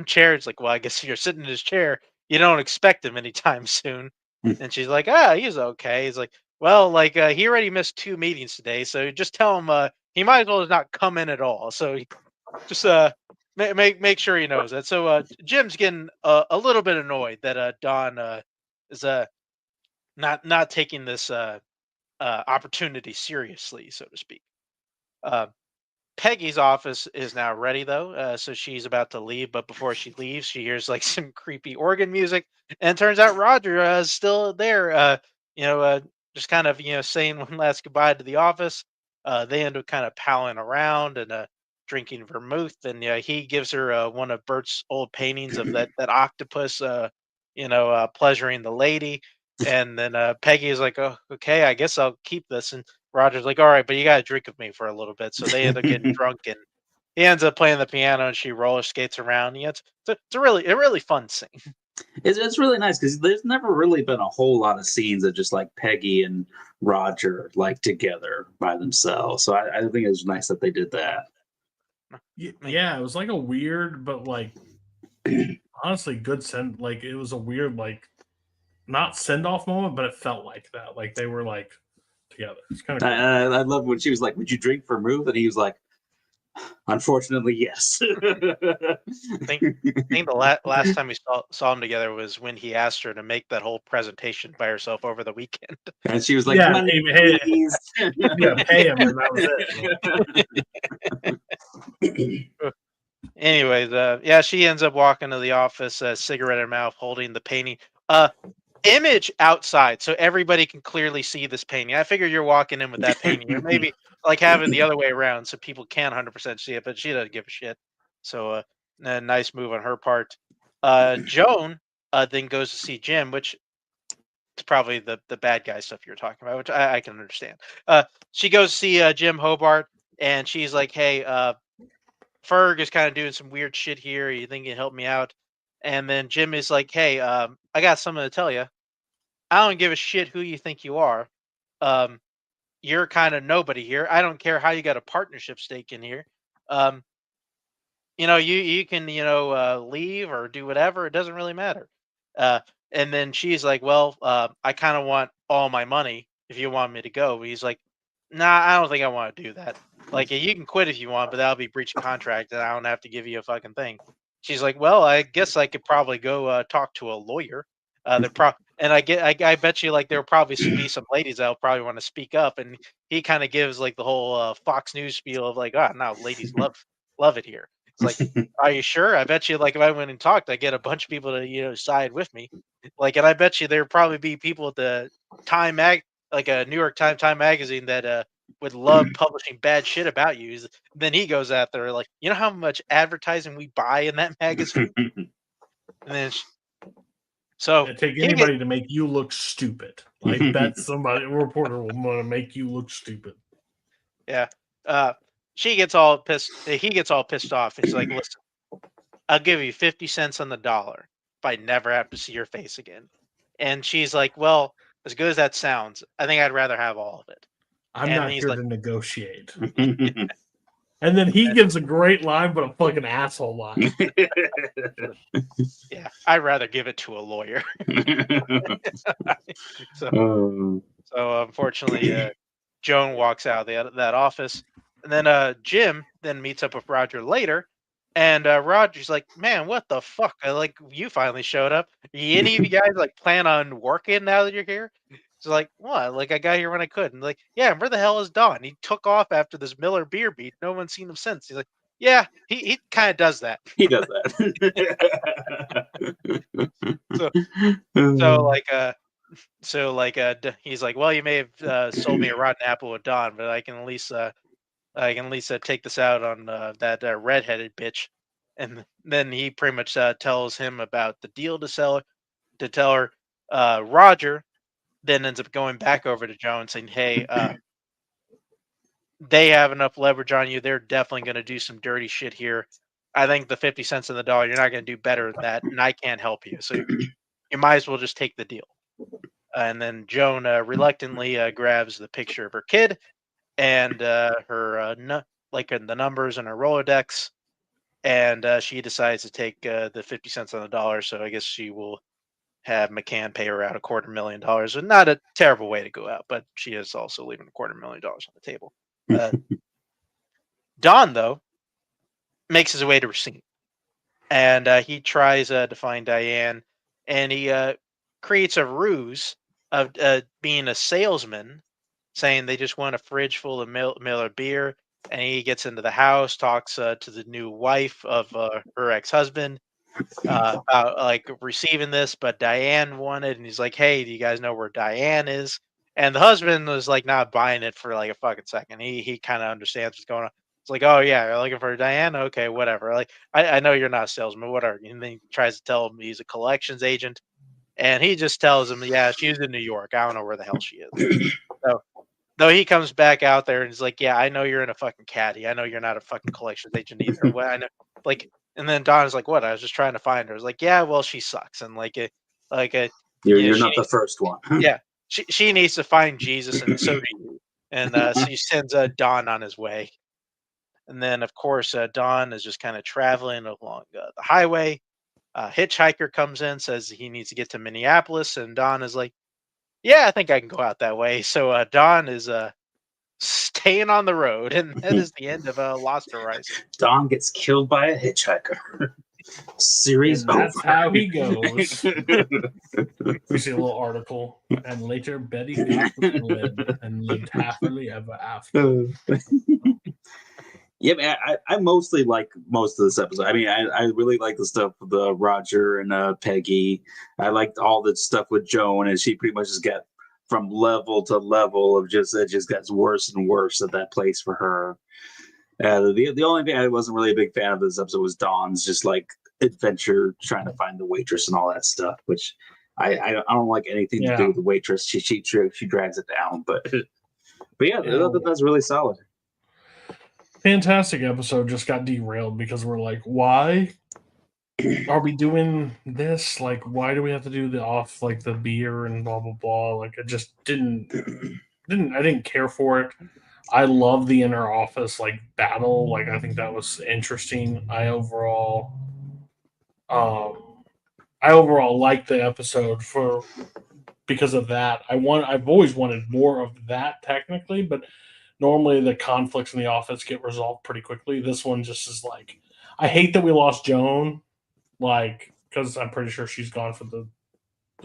chair. It's like, well, I guess you're sitting in his chair. You don't expect him anytime soon. And she's like, ah, he's okay. He's like, well, like he already missed 2 meetings today, so just tell him he might as well not come in at all. So just make sure he knows that. So Jim's getting a little bit annoyed that Don is not taking this opportunity seriously, so to speak. Uh, Peggy's office is now ready though, so she's about to leave. But before she leaves, she hears like some creepy organ music, and it turns out Roger is still there. You know, just kind of saying one last goodbye to the office. They end up kind of palling around and drinking vermouth, and he gives her one of Bert's old paintings of that octopus, pleasuring the lady. And then Peggy is like, "Oh, okay, I guess I'll keep this." And Roger's like, "All right, but you got to drink with me for a little bit." So they end up getting drunk, and he ends up playing the piano, and she roller skates around. Yeah, it's a really fun scene. It's really nice because there's never really been a whole lot of scenes of just like Peggy and Roger like together by themselves. So I think it was nice that they did that. Yeah, it was like a weird, but like honestly good send. Like it was a weird, like not send off moment, but it felt like that. Like they were like together. It's kind of cool. I love when she was like, "Would you drink for vermouth?" And he was like, "Unfortunately, yes." I think the last time we saw them together was when he asked her to make that whole presentation by herself over the weekend. And she was like, Yeah, "Money, hey, please." Yeah, pay him, and that was it. Anyways, yeah, she ends up walking to the office, cigarette in her mouth, holding the painting. Image outside, so everybody can clearly see this painting. I figure you're walking in with that painting, or maybe like have it the other way around so people can 100% see it, but she doesn't give a shit. So, a nice move on her part. Joan then goes to see Jim, which is probably the bad guy stuff you're talking about, which I can understand. She goes to see Jim Hobart, and she's like, "Hey, Ferg is kind of doing some weird shit here. You think you can help me out?" And then Jim is like, "Hey, I got something to tell you. I don't give a shit who you think you are. Um, you're kind of nobody here. I don't care how you got a partnership stake in here. Um, you can leave or do whatever. It doesn't really matter." Uh, and then she's like, "Well, I kind of want all my money if you want me to go." But he's like, "Nah, I don't think I want to do that. Like, you can quit if you want, but that'll be breach of contract, and I don't have to give you a fucking thing." She's like, "Well, I guess I could probably go talk to a lawyer." And I bet you like there'll probably be some ladies that'll probably want to speak up, and he kind of gives like the whole Fox News spiel of like, "Ah, no, ladies love it here." It's like, "Are you sure?" I bet you like if I went and talked, I get a bunch of people to side with me. Like, and I bet you there'd probably be people at the like a New York Times Time magazine that would love publishing bad shit about you. Then he goes out there like, "You know how much advertising we buy in that magazine?" And then so It'd take he get, anybody to make you look stupid. Like that's somebody a reporter will want to make you look stupid. yeah. She gets all pissed. He gets all pissed off, and she's like, "Listen, I'll give you 50 cents on the dollar if I never have to see your face again." And she's like, "Well, as good as that sounds, I think I'd rather have all of it. I'm And not he's here like- to negotiate. And then he gives a great line, but a fucking asshole line. Yeah, I'd rather give it to a lawyer. So unfortunately, Joan walks out of that office, and then Jim then meets up with Roger later, and Roger's like, "Man, what the fuck? Like, you finally showed up. Any of you guys like plan on working now that you're here?" He's like, "What? Like, I got here when I could." And like, "Yeah, where the hell is Don? He took off after this Miller beer beat. No one's seen him since." He's like, "Yeah, he kind of does that." He does that. He's like, "Well, you may have sold me a rotten apple with Don, but I can at least take this out on that redheaded bitch." And then he pretty much tells him about the deal to tell her. Roger then ends up going back over to Joe and saying, "Hey, they have enough leverage on you. They're definitely going to do some dirty shit here. I think the 50 cents on the dollar, you're not going to do better than that, and I can't help you. So you might as well just take the deal." And then Joan reluctantly grabs the picture of her kid and her the numbers in her Rolodex, and she decides to take the 50 cents on the dollar. So I guess she will have McCann pay her out $250,000. And not a terrible way to go out, but she is also leaving $250,000 on the table. Don, though, makes his way to Racine, and he tries to find Diane, and he creates a ruse of being a salesman, saying they just want a fridge full of Miller beer. And he gets into the house, talks to the new wife of her ex-husband about like receiving this, but Diane wanted, and he's like, "Hey, do you guys know where Diane is?" And the husband was like not buying it for like a fucking second. He kind of understands what's going on. It's like, "Oh yeah, you're looking for Diane? Okay, whatever. Like, I know you're not a salesman, whatever." And then he tries to tell him he's a collections agent, and he just tells him, "Yeah, she's in New York. I don't know where the hell she is." So, though he comes back out there and he's like, "Yeah, I know you're in a fucking caddy. I know you're not a fucking collections agent either." Well, I know, like, and then Don's like, "What? I was just trying to find her." I was like, "Yeah, well, she sucks, and You're she not the first one. yeah, she needs to find Jesus, and so do you." And so he sends Don on his way, and then of course Don is just kind of traveling along the highway. Hitchhiker comes in, says he needs to get to Minneapolis, and Don is like, "Yeah, I think I can go out that way." So Don is staying on the road, and that is the end of Lost Horizon. Don gets killed by a hitchhiker. Series And that's over. how he goes. We see a little article, and later Betty got the lid and lived happily ever after. Yeah, man, I mostly like most of this episode. I mean, I really like the stuff with Roger and Peggy. I liked all the stuff with Joan, and she pretty much just got from level to level of just it just gets worse and worse at that place for her. The only thing I wasn't really a big fan of this episode was Dawn's just like adventure trying to find the waitress and all that stuff, which I don't like anything to do with the waitress. She drags it down, but yeah, that's really solid. Fantastic episode just got derailed because we're like, why are we doing this? Like, why do we have to do the beer and blah blah blah? Like, I just didn't care for it. I love the inner office battle. Like, I think that was interesting. I overall liked the episode because of that. I've always wanted more of that technically, but normally the conflicts in the office get resolved pretty quickly. This one just is like, I hate that we lost Joan, because I'm pretty sure she's gone for the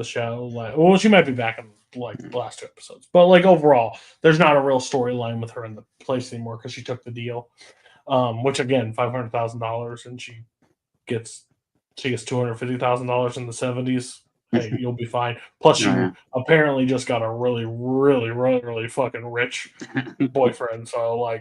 show. Well, she might be back in the last 2 episodes, but overall, there's not a real storyline with her in the place anymore because she took the deal. Which again, $500,000, and she gets $250,000 in the 70s. Hey, you'll be fine. Plus, you apparently just got a really, really, really, really fucking rich boyfriend. So,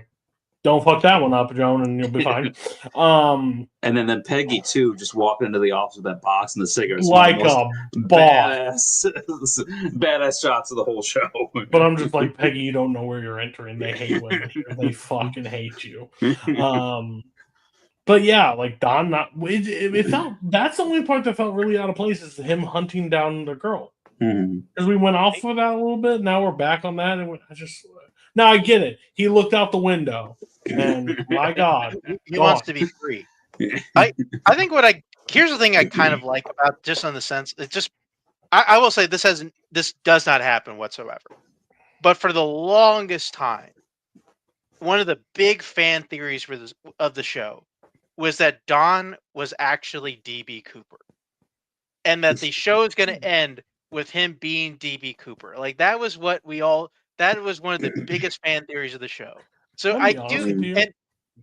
don't fuck that one up, Joan, and you'll be fine. And then Peggy too, just walking into the office with that box and the cigarettes, like a boss. badass shots of the whole show. But I'm just like, Peggy, you don't know where you're entering. They hate women here. They fucking hate you. But yeah, Don, it felt, that's the only part that felt really out of place is him hunting down the girl. Mhm. Because we went off of that a little bit. Now we're back on that, and now I get it. He looked out the window, and my God, He gone. wants to be free. I think here's the thing I kind of like about just on the sense it just I will say this does not happen whatsoever. But for the longest time, one of the big fan theories of the show was that Don was actually DB Cooper, and that the show is going to end with him being DB Cooper. Like that was what that was one of the biggest fan theories of the show. So I'll I be honest do, with you. and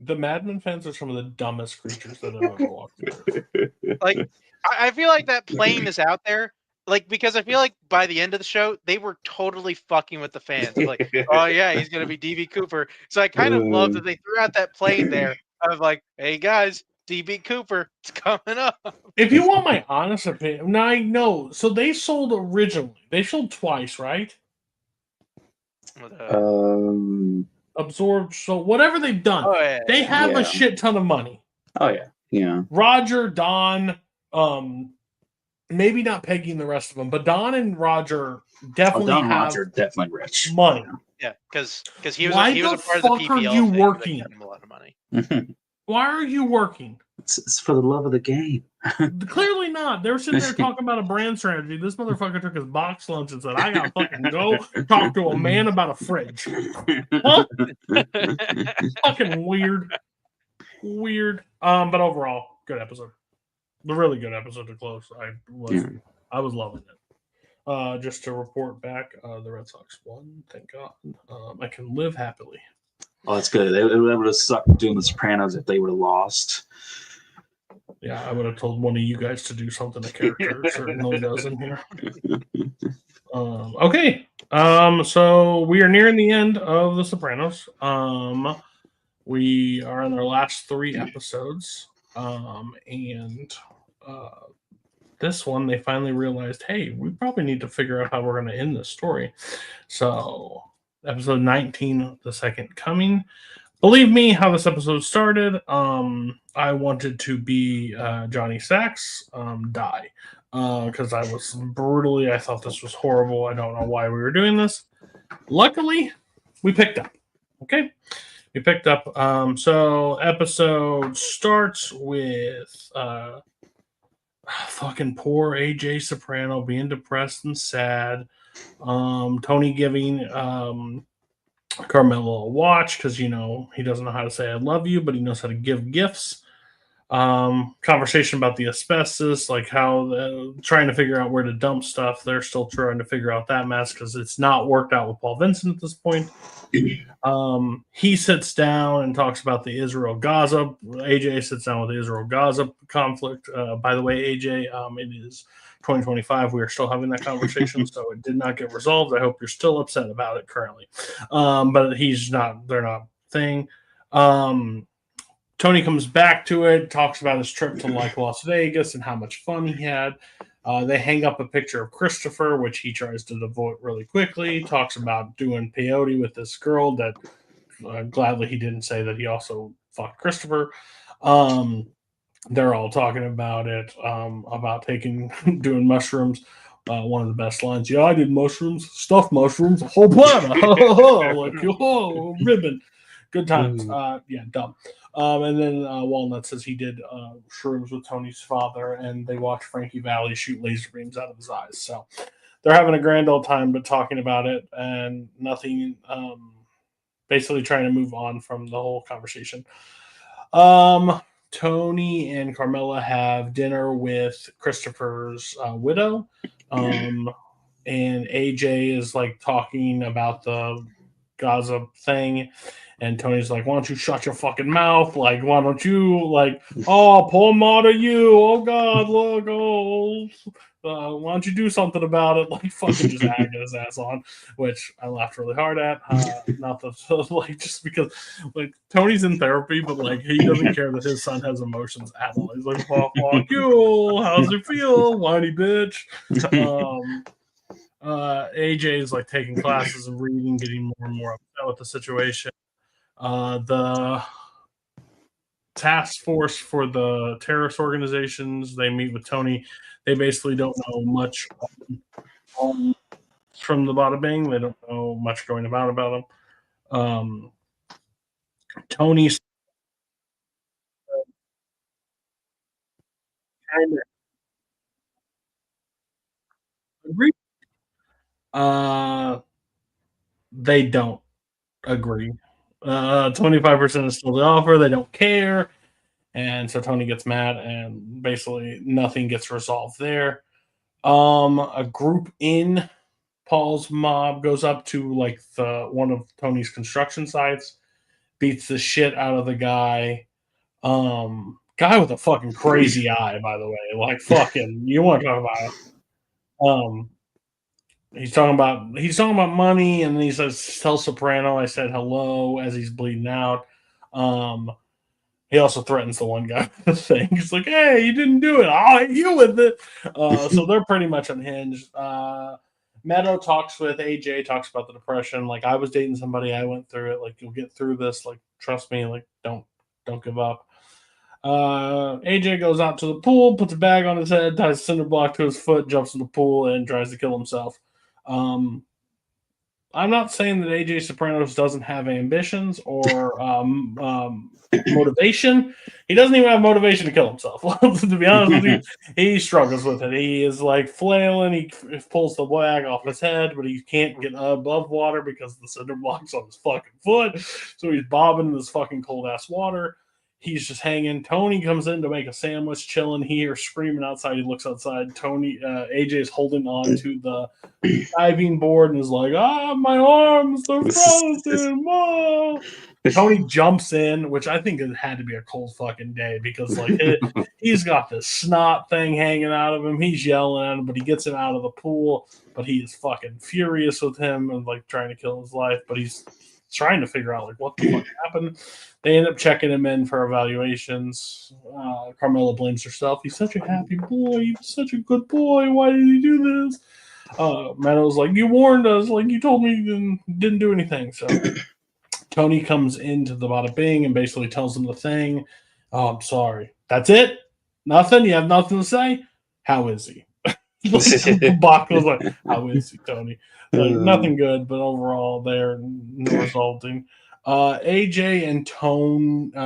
The Mad Men fans are some of the dumbest creatures that I've ever walked through. like I feel like that plane is out there. Like because I feel like by the end of the show they were totally fucking with the fans of like, oh yeah, he's gonna be DB Cooper. So I kind of love that they threw out that plane there of like, hey guys, DB Cooper, it's coming up. If you want my honest opinion, now I know. So they sold originally. They sold twice, right? Absorbed. So whatever they've done, Oh yeah, they have Yeah. a shit ton of money. Oh yeah, yeah. Roger, Don, maybe not Peggy and the rest of them, but Don and Roger definitely Don and have Roger are definitely rich. money. yeah, because he was Why he was the a part of the fuck are PPL you thing working? that got him a lot of money. Why are you working? It's for the love of the game. Clearly not. They were sitting there talking about a brand strategy. This motherfucker took his box lunch and said, I gotta fucking go talk to a man about a fridge. Huh? Fucking weird. Weird. But overall, good episode. A really good episode to close. I was loving it. Just to report back, the Red Sox won. Thank God. I can live happily. Oh, that's good. It would have sucked doing the Sopranos if they would have lost. Yeah, I would have told one of you guys to do something a character certainly does in here. Okay. So we are nearing the end of The Sopranos. We are in our last 3 episodes. And this one, they finally realized, hey, we probably need to figure out how we're going to end this story. So, episode 19, The Second Coming. Believe me, how this episode started. I wanted to be Johnny Sacks die because I was brutally. I thought this was horrible. I don't know why we were doing this. Luckily, we picked up. Okay, we picked up. So episode starts with fucking poor AJ Soprano being depressed and sad. Tony giving Carmelo a watch because he doesn't know how to say I love you, but he knows how to give gifts. Conversation about the asbestos, like how trying to figure out where to dump stuff. They're still trying to figure out that mess because it's not worked out with Paul Vincent at this point. He sits down and talks about the Israel-Gaza. AJ sits down with the Israel-Gaza conflict. By the way, AJ, it is 2025. We are still having that conversation, so it did not get resolved. I hope you're still upset about it currently. But he's not. They're not thing. Tony comes back to it, talks about his trip to Las Vegas and how much fun he had. They hang up a picture of Christopher, which he tries to devote really quickly. Talks about doing peyote with this girl that gladly he didn't say that he also fucked Christopher. They're all talking about it, about doing mushrooms. One of the best lines, yeah, I did mushrooms, stuffed mushrooms, a whole platter. Like, oh, ribbon. Good times. Yeah, dumb. And then Walnut says he did shrooms with Tony's father, and they watch Frankie Valli shoot laser beams out of his eyes. So they're having a grand old time, but talking about it and nothing, basically trying to move on from the whole conversation. Tony and Carmela have dinner with Christopher's widow. And AJ is like talking about the Gaza thing. And Tony's like, why don't you shut your fucking mouth? Like, why don't you, like, oh, poor Marta, you. Oh, God, look, oh. Why don't you do something about it? Like, fucking just agging his ass on, which I laughed really hard at. Not the, like, just because, like, Tony's in therapy, but, like, he doesn't care that his son has emotions at all. He's like, fuck you. How's it feel? Whiny bitch. AJ is, like, taking classes and reading, getting more and more upset with the situation. The task force for the terrorist organizations, they meet with Tony. They basically don't know much from the Bada Bing. They don't know much going about them. Tony's kind of agree. They don't agree. 25% is still the offer. They don't care. And so Tony gets mad, and basically nothing gets resolved there. A group in Paul's mob goes up to like one of Tony's construction sites, beats the shit out of the guy. Guy with a fucking crazy eye, by the way. Like fucking, you want to talk about it? He's talking about money, and then he says, "Tell Soprano I said hello," as he's bleeding out. He also threatens the one guy with the thing. He's like, "Hey, you didn't do it. I'll hit you with it." So they're pretty much unhinged. Meadow talks with AJ, talks about the depression. Like, I was dating somebody, I went through it. Like, you'll get through this. Like, trust me. Like, don't give up. AJ goes out to the pool, puts a bag on his head, ties a cinder block to his foot, jumps in the pool, and tries to kill himself. I'm not saying that AJ Sopranos doesn't have ambitions or motivation. He doesn't even have motivation to kill himself. To be honest with you, he struggles with it. He is like flailing. He pulls the bag off his head, but he can't get above water because the cinder block's on his fucking foot. So he's bobbing in this fucking cold ass water. He's just hanging. Tony comes in to make a sandwich, chilling. He hears screaming outside. He looks outside. AJ is holding on to the diving board and is like, my arms, they're frozen. Mom. Tony jumps in, which I think it had to be a cold fucking day because like he's got this snot thing hanging out of him. He's yelling at him, but he gets him out of the pool. But he is fucking furious with him and like trying to kill his life. But he's trying to figure out like what the fuck happened. They end up checking him in for evaluations. Carmela blames herself. He's such a happy boy. He was such a good boy. Why did he do this? Meadow's like, you warned us. Like, you told me you didn't do anything. So Tony comes into the Bada Bing and basically tells him the thing. Oh, I'm sorry. That's it? Nothing? You have nothing to say? How is he? Bach was like, how is he, Tony? Like, nothing good, but overall, they're resulting. AJ and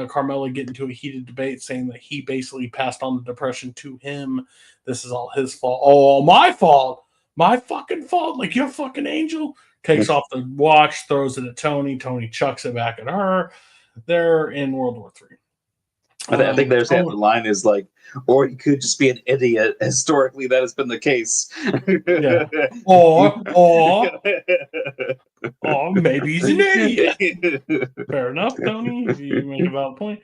Carmela get into a heated debate saying that he basically passed on the depression to him. This is all his fault. Oh, my fault. My fucking fault. Like, you're a fucking angel. Takes off the watch, throws it at Tony. Tony chucks it back at her. They're in World War III. I think they're saying the line is like, or he could just be an idiot. Historically, that has been the case. Yeah. Or maybe he's an idiot. Fair enough, Tony. You make a valid point.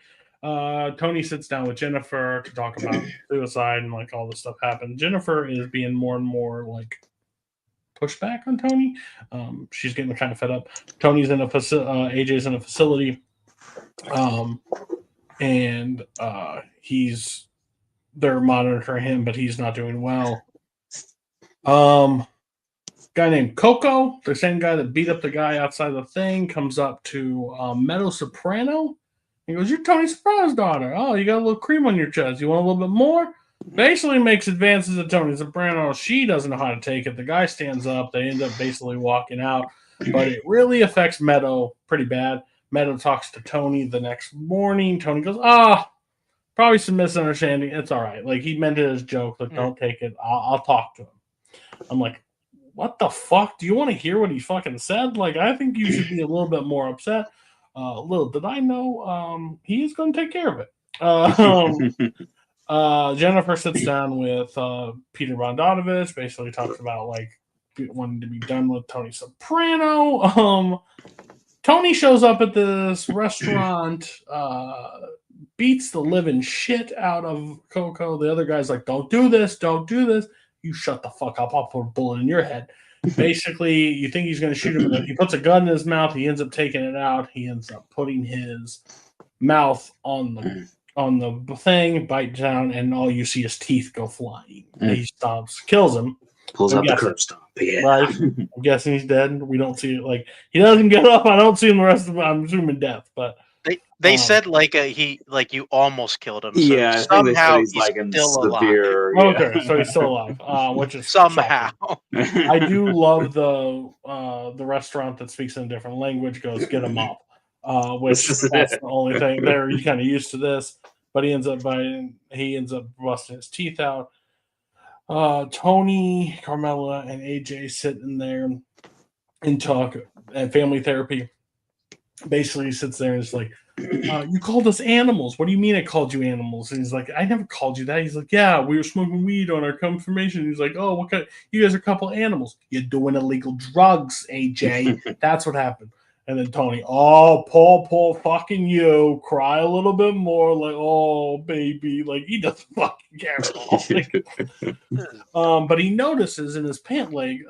Tony sits down with Jennifer to talk about suicide and like all this stuff happened. Jennifer is being more and more like pushed back on Tony. She's getting kind of fed up. Tony's in AJ's in a facility. And they're monitoring him, but he's not doing well. Guy named Coco, the same guy that beat up the guy outside the thing, comes up to Meadow Soprano. He goes, "You're Tony Soprano's daughter. Oh, you got a little cream on your chest. You want a little bit more?" Basically makes advances at Tony Soprano. She doesn't know how to take it. The guy stands up. They end up basically walking out. But it really affects Meadow pretty bad. Meadow talks to Tony the next morning. Tony goes, probably some misunderstanding. It's all right. Like, he meant it as a joke. Like, don't take it. I'll talk to him. I'm like, what the fuck? Do you want to hear what he fucking said? Like, I think you should be a little bit more upset. Little did I know, he's going to take care of it. Jennifer sits down with Peter Bogdanovich, basically talks about, like, wanting to be done with Tony Soprano. Tony shows up at this restaurant, beats the living shit out of Coco. The other guy's like, don't do this. You shut the fuck up. I'll put a bullet in your head. Basically, you think he's going to shoot him. He puts a gun in his mouth. He ends up taking it out. He ends up putting his mouth on the thing, bite down, and all you see is teeth go flying. He stomps, kills him. Pulls out the curb stomp. Yeah. Right. I'm guessing he's dead. We don't see it. Like, he doesn't get up. I don't see him the rest of it. I'm assuming death, but They said like you almost killed him. So Yeah, I think they said somehow he's like in still alive. severe. Okay, so he's still alive, which is Somehow. shocking. I do love the restaurant that speaks in a different language goes get him up, which that's the only thing there. You kind of used to this, but he ends up busting his teeth out. Tony, Carmela, and AJ sit in there and talk at family therapy. Basically, he sits there and is like, you called us animals. What do you mean I called you animals? And he's like, I never called you that. He's like, yeah, we were smoking weed on our confirmation. He's like, oh, what kind? You guys are a couple animals. You're doing illegal drugs, AJ. That's what happened. And then Tony, oh, Paul, fucking you. Cry a little bit more. Like, oh, baby. Like, he doesn't fucking care at all. But he notices in his pant leg,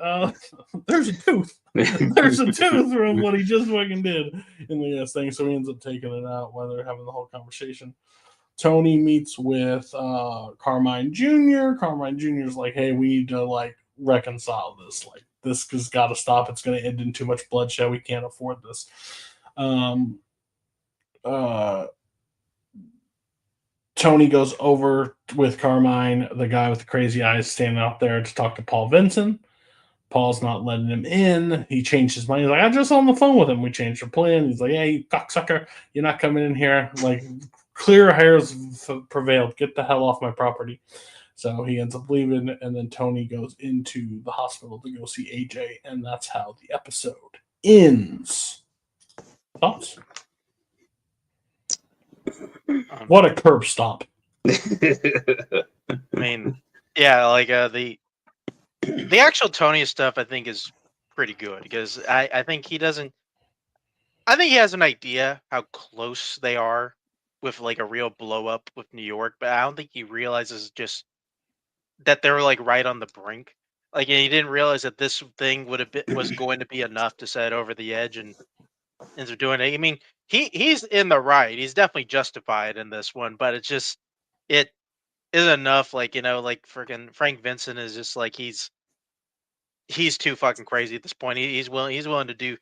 there's a tooth. There's a tooth from what he just fucking did in the thing. So he ends up taking it out while they're having the whole conversation. Tony meets with Carmine Jr. Carmine Jr. is like, hey, we need to like reconcile this. Like, this has got to stop. It's going to end in too much bloodshed. We can't afford this. Tony goes over with Carmine, the guy with the crazy eyes, standing out there to talk to Paul Vincent. Paul's not letting him in. He changed his mind. He's like, I'm just on the phone with him. We changed our plan. He's like, hey, you cocksucker, you're not coming in here. Like, clear hairs prevailed. Get the hell off my property. So he ends up leaving, and then Tony goes into the hospital to go see AJ, and that's how the episode ends. Thoughts? What a curb stop. I mean, yeah, like the actual Tony stuff I think is pretty good because I think he doesn't. I think he has an idea how close they are with like a real blow up with New York, but I don't think he realizes just that they're like right on the brink. Like he didn't realize that this thing was going to be enough to set it over the edge and ends up doing it. I mean, he's in the right. He's definitely justified in this one, but it's just it isn't enough. Like like freaking Frank Vincent is just like he's too fucking crazy at this point. He's willing to do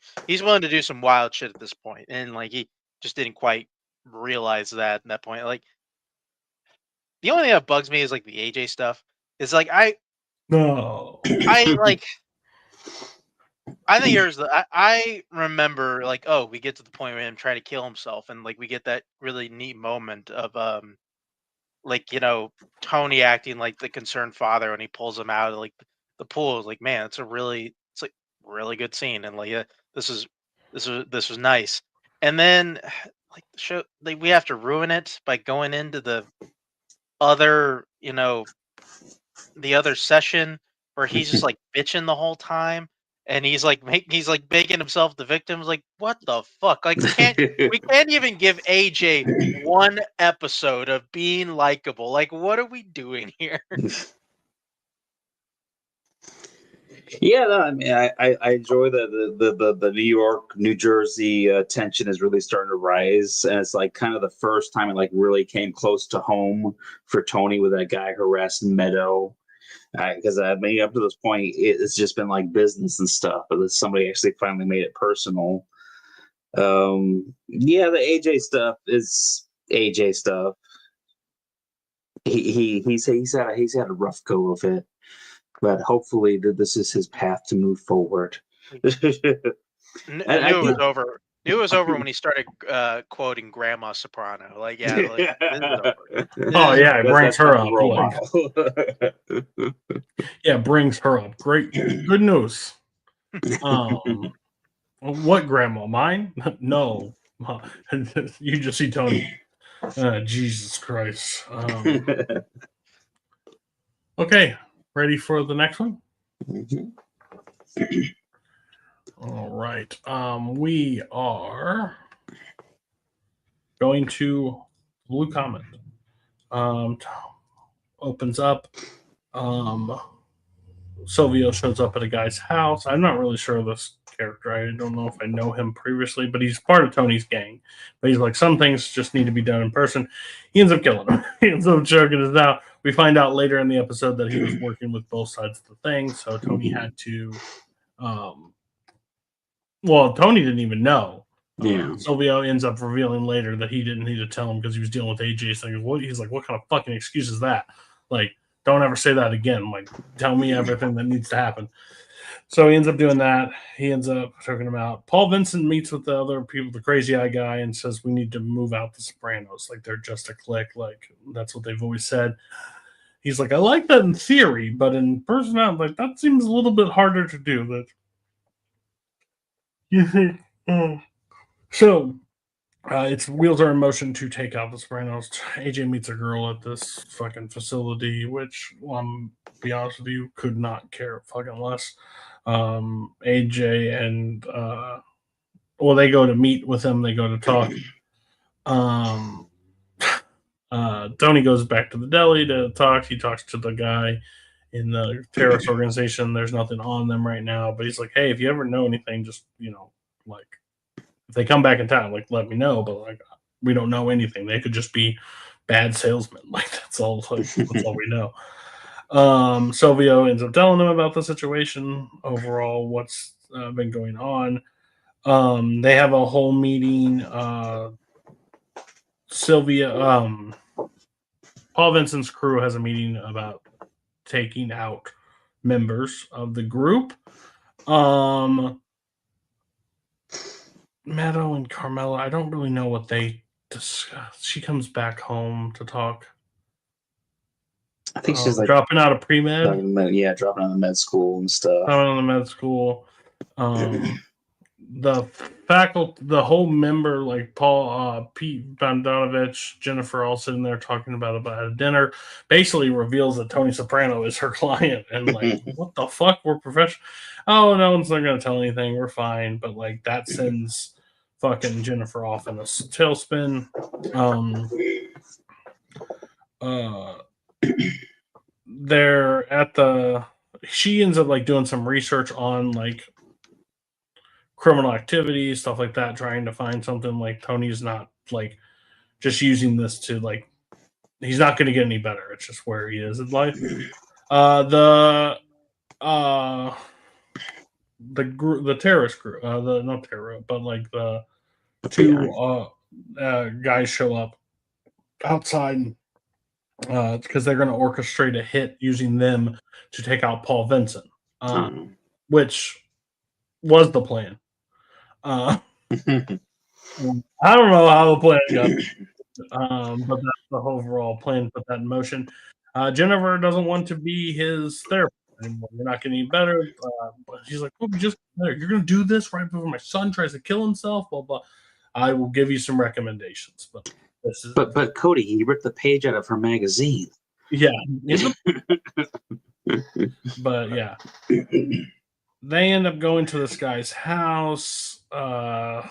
some wild shit at this point, and like he just didn't quite realize that at that point. Like the only thing that bugs me is like the AJ stuff. It's like I think I remember like, oh, we get to the point where him trying to kill himself, and like we get that really neat moment of like Tony acting like the concerned father when he pulls him out of like the pool. Like, man, it's like really good scene, and like this was nice. And then like the show, like we have to ruin it by going into the other the other session where he's just like bitching the whole time, and he's like making himself the victim. Like, what the fuck? Like, we can't even give AJ one episode of being likable. Like, what are we doing here? Yeah, no, I mean, I enjoy the New York, New Jersey tension is really starting to rise, and it's like kind of the first time it like really came close to home for Tony with that guy harassing Meadow. Because I mean, up to this point, it's just been like business and stuff, but somebody actually finally made it personal. Yeah, the AJ stuff is AJ stuff. He's had a rough go of it, but hopefully this is his path to move forward. I knew it was over when he started quoting Grandma Soprano. Like, yeah, like, this is over. Oh yeah, it brings her up. Yeah, brings her up. Great, good news. What grandma? Mine? No. You just see Tony. Jesus Christ. Okay, ready for the next one? All right. We are going to Blue Comet. Opens up. Silvio shows up at a guy's house. I'm not really sure of this character. I don't know if I know him previously, but he's part of Tony's gang. But he's like, some things just need to be done in person. He ends up killing him. He ends up choking us out. We find out later in the episode that he was working with both sides of the thing, so Tony had to Tony didn't even know Yeah. Silvio ends up revealing later that he didn't need to tell him because he was dealing with AJ. So he's like, what kind of fucking excuse is that? Like, don't ever say that again. Like, tell me everything that needs to happen. So he ends up doing that. He ends up choking him out. Paul Vincent meets with the other people, the crazy eye guy, and says, we need to move out the Sopranos. Like, they're just a clique. Like, that's what they've always said. He's like, I like that in theory, but in personality, like, that seems a little bit harder to do. That you think, so its wheels are in motion to take out the Sopranos. AJ meets a girl at this fucking facility, which, be honest with you, could not care fucking less. AJ and they go to meet with him. They go to talk. Tony goes back to the deli to talk. He talks to the guy in the terrorist organization. There's nothing on them right now, but he's like, hey, if you ever know anything, just like, if they come back in town, like, let me know. But like, we don't know anything. They could just be bad salesmen. Like, that's all. Like, that's all we know. Silvio ends up telling them about the situation overall, what's been going on. They have a whole meeting. Paul Vincent's crew has a meeting about taking out members of the group. Meadow and Carmela, I don't really know what they discuss. She comes back home to talk. I think she's like dropping out of pre-med. dropping out of med school and stuff. Dropping out of med school. The faculty, the whole member, like Paul, Pete Bogdanovich, Jennifer, all sitting there talking about a dinner, basically reveals that Tony Soprano is her client, and like, what the fuck? We're professional. Oh, no one's not going to tell anything. We're fine, but like that sends fucking Jennifer off in a tailspin. They're at the. She ends up like doing some research on like criminal activity, stuff like that, trying to find something. Like, Tony's not like just using this to like, he's not going to get any better. It's just where he is in life. The terrorist group, not terror, but like the two guys show up outside because they're going to orchestrate a hit using them to take out Paul Vincent, which was the plan. I don't know how the plan got, but that's the overall plan. Put that in motion. Jennifer doesn't want to be his therapist anymore. You're not getting any better. But she's like, "Oh, you're going to do this right before my son tries to kill himself." Blah blah. I will give you some recommendations, but this is. But Cody, he ripped the page out of her magazine. Yeah. But yeah. They end up going to this guy's house,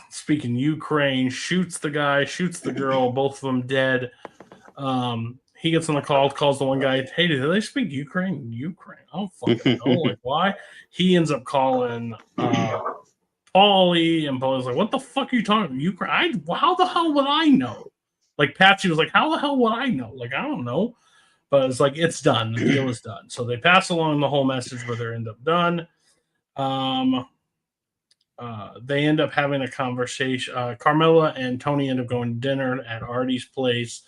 speaking Ukraine, shoots the guy, shoots the girl, both of them dead. He gets on the call, calls the one guy, hey, do they speak Ukraine? Ukraine. I don't fucking know. Like, why? He ends up calling Paulie, and Paulie's like, what the fuck are you talking about? Ukraine? How the hell would I know? Like, Patsy was like, how the hell would I know? Like, I don't know. But it's like, it's done. The deal is done. So they pass along the whole message where they end up done. They end up having a conversation. Carmela and Tony end up going to dinner at Artie's place.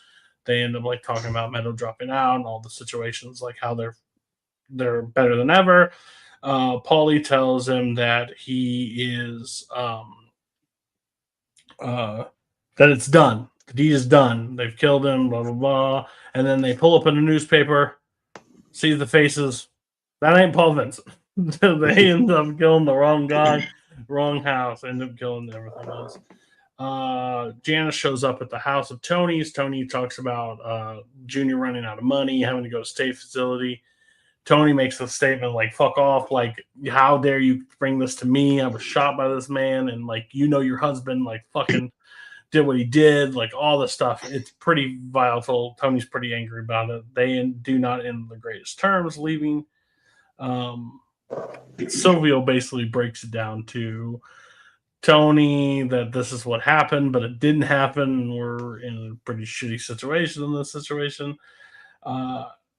They end up like talking about Meadow dropping out and all the situations, like how they're better than ever. Paulie tells him that he is that it's done. The deed is done. They've killed him. Blah blah blah. And then they pull up in a newspaper, see the faces. That ain't Paul Vincent. They end up killing the wrong guy, wrong house, end up killing everything else. Janice shows up at the house of Tony's. Tony talks about Junior running out of money, having to go to state facility. Tony makes a statement like, fuck off, like, how dare you bring this to me? I was shot by this man, and like, your husband like fucking did what he did, like all this stuff. It's pretty volatile. Tony's pretty angry about it. They do not end the greatest terms, leaving. Silvio basically breaks it down to Tony that this is what happened, but it didn't happen. We're in a pretty shitty situation in this situation.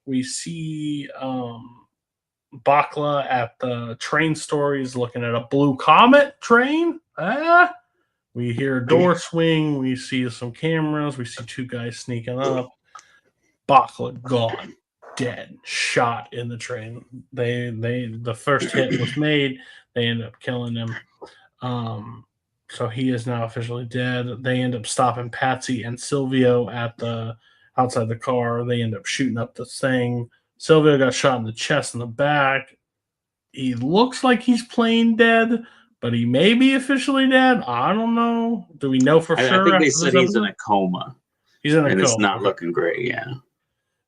We see Bakla at the train store. He's looking at a blue comet train. We hear a door swing. We see some cameras. We see two guys sneaking up. Bakla gone, dead, shot in the train. The first hit was made. They end up killing him. So he is now officially dead. They end up stopping Patsy and Silvio at the outside the car. They end up shooting up the thing. Silvio got shot in the chest and the back. He looks like he's playing dead, but he may be officially dead. I don't know. Do we know for sure? I think they after said this he's in episode? a coma, He's in a and coma. it's not Okay. looking great. Yeah.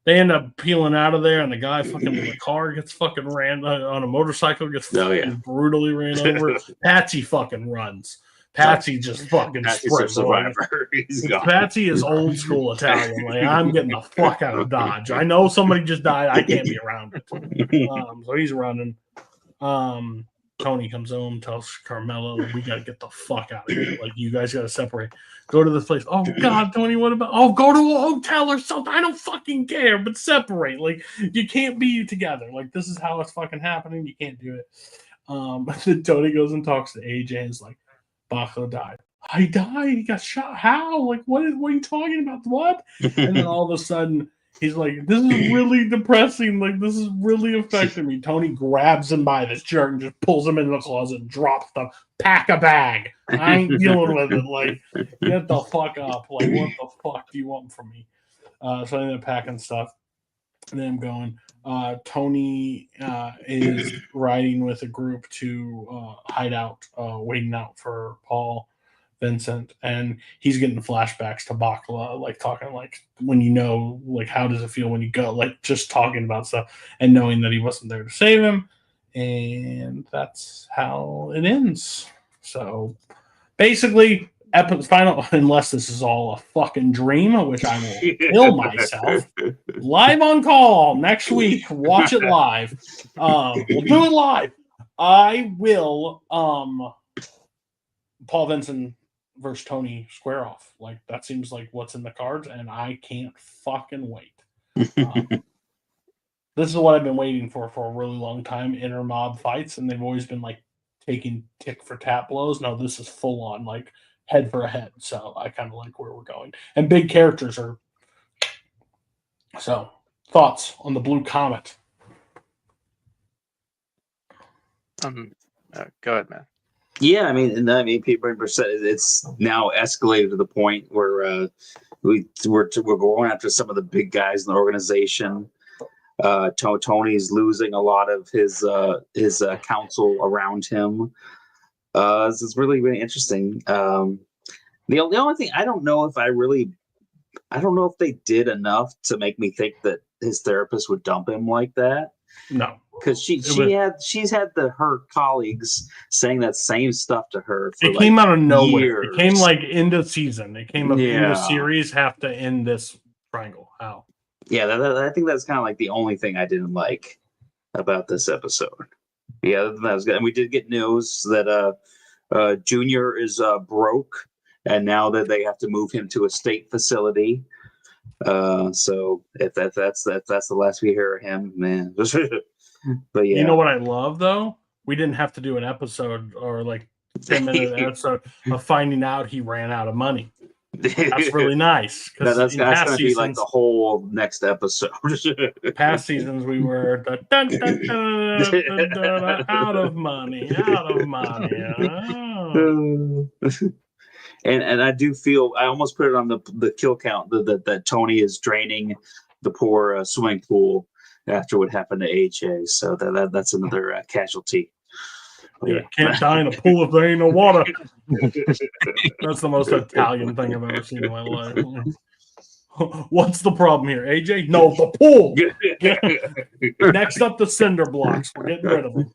They end up peeling out of there, and the guy fucking in the car gets fucking ran on a motorcycle, gets fucking brutally ran over. Patsy fucking runs. Patsy just fucking Patsy's sprints. a survivor. He's gone. Patsy is old school Italian. Like, I'm getting the fuck out of Dodge. I know somebody just died. I can't be around it. So he's running. Tony comes home, tells Carmela, we gotta get the fuck out of here. Like, you guys gotta separate. Go to this place. Oh God, Tony, what about? Oh, go to a hotel or something. I don't fucking care, but separate. Like, you can't be together. Like, this is how it's fucking happening. You can't do it. But then Tony goes and talks to AJ and is like, Bakla died. He died. He got shot. How? Like, what are you talking about? What? And then all of a sudden, he's like, this is really depressing. Like, this is really affecting me. Tony grabs him by the shirt and just pulls him into the closet and drops the pack a bag. I ain't dealing with it. Like, get the fuck up. Like, what the fuck do you want from me? So I ended up packing stuff. And then I'm going. Tony is riding with a group to hide out, waiting out for Paul Vincent, and he's getting flashbacks to Bakla, like talking like when you know, like how does it feel when you go, like just talking about stuff and knowing that he wasn't there to save him, and that's how it ends. So basically, final, unless this is all a fucking dream, which I will kill myself. Live on call next week. Watch it live. We'll do it live. I will. Paul Vincent versus Tony square off. Like, that seems like what's in the cards, and I can't fucking wait. This is what I've been waiting for a really long time. Inner mob fights, and they've always been like taking tick for tap blows. No, this is full on like head for head. So I kind of like where we're going, and big characters are. So, thoughts on the Blue Comet? Go ahead, man. Yeah, I mean, people it's now escalated to the point where we're going after some of the big guys in the organization. Tony's losing a lot of his counsel around him. This is really, really interesting. The only thing I don't know if they did enough to make me think that his therapist would dump him like that. No, because she's had her colleagues saying that same stuff to her. For it came out of nowhere. Years. It came like into season. It came up into series. Have to end this triangle. How? Yeah, I think that's kind of like the only thing I didn't like about this episode. Yeah, that was good. And we did get news that Junior is broke, and now that they have to move him to a state facility. So if that's the last we hear of him, man. But yeah, you know what I love though? We didn't have to do an episode or like 10-minute episode of finding out he ran out of money. That's really nice. That's going to be like the whole next episode. Past seasons, we were out of money. Oh. And I do feel I almost put it on the kill count that Tony is draining the poor swimming pool after what happened to AJ. So that's another casualty. Yeah, can't die in a pool if there ain't no water. That's the most Italian thing I've ever seen in my life. What's the problem here, AJ? No, the pool. Next up, the cinder blocks. We're getting rid of them.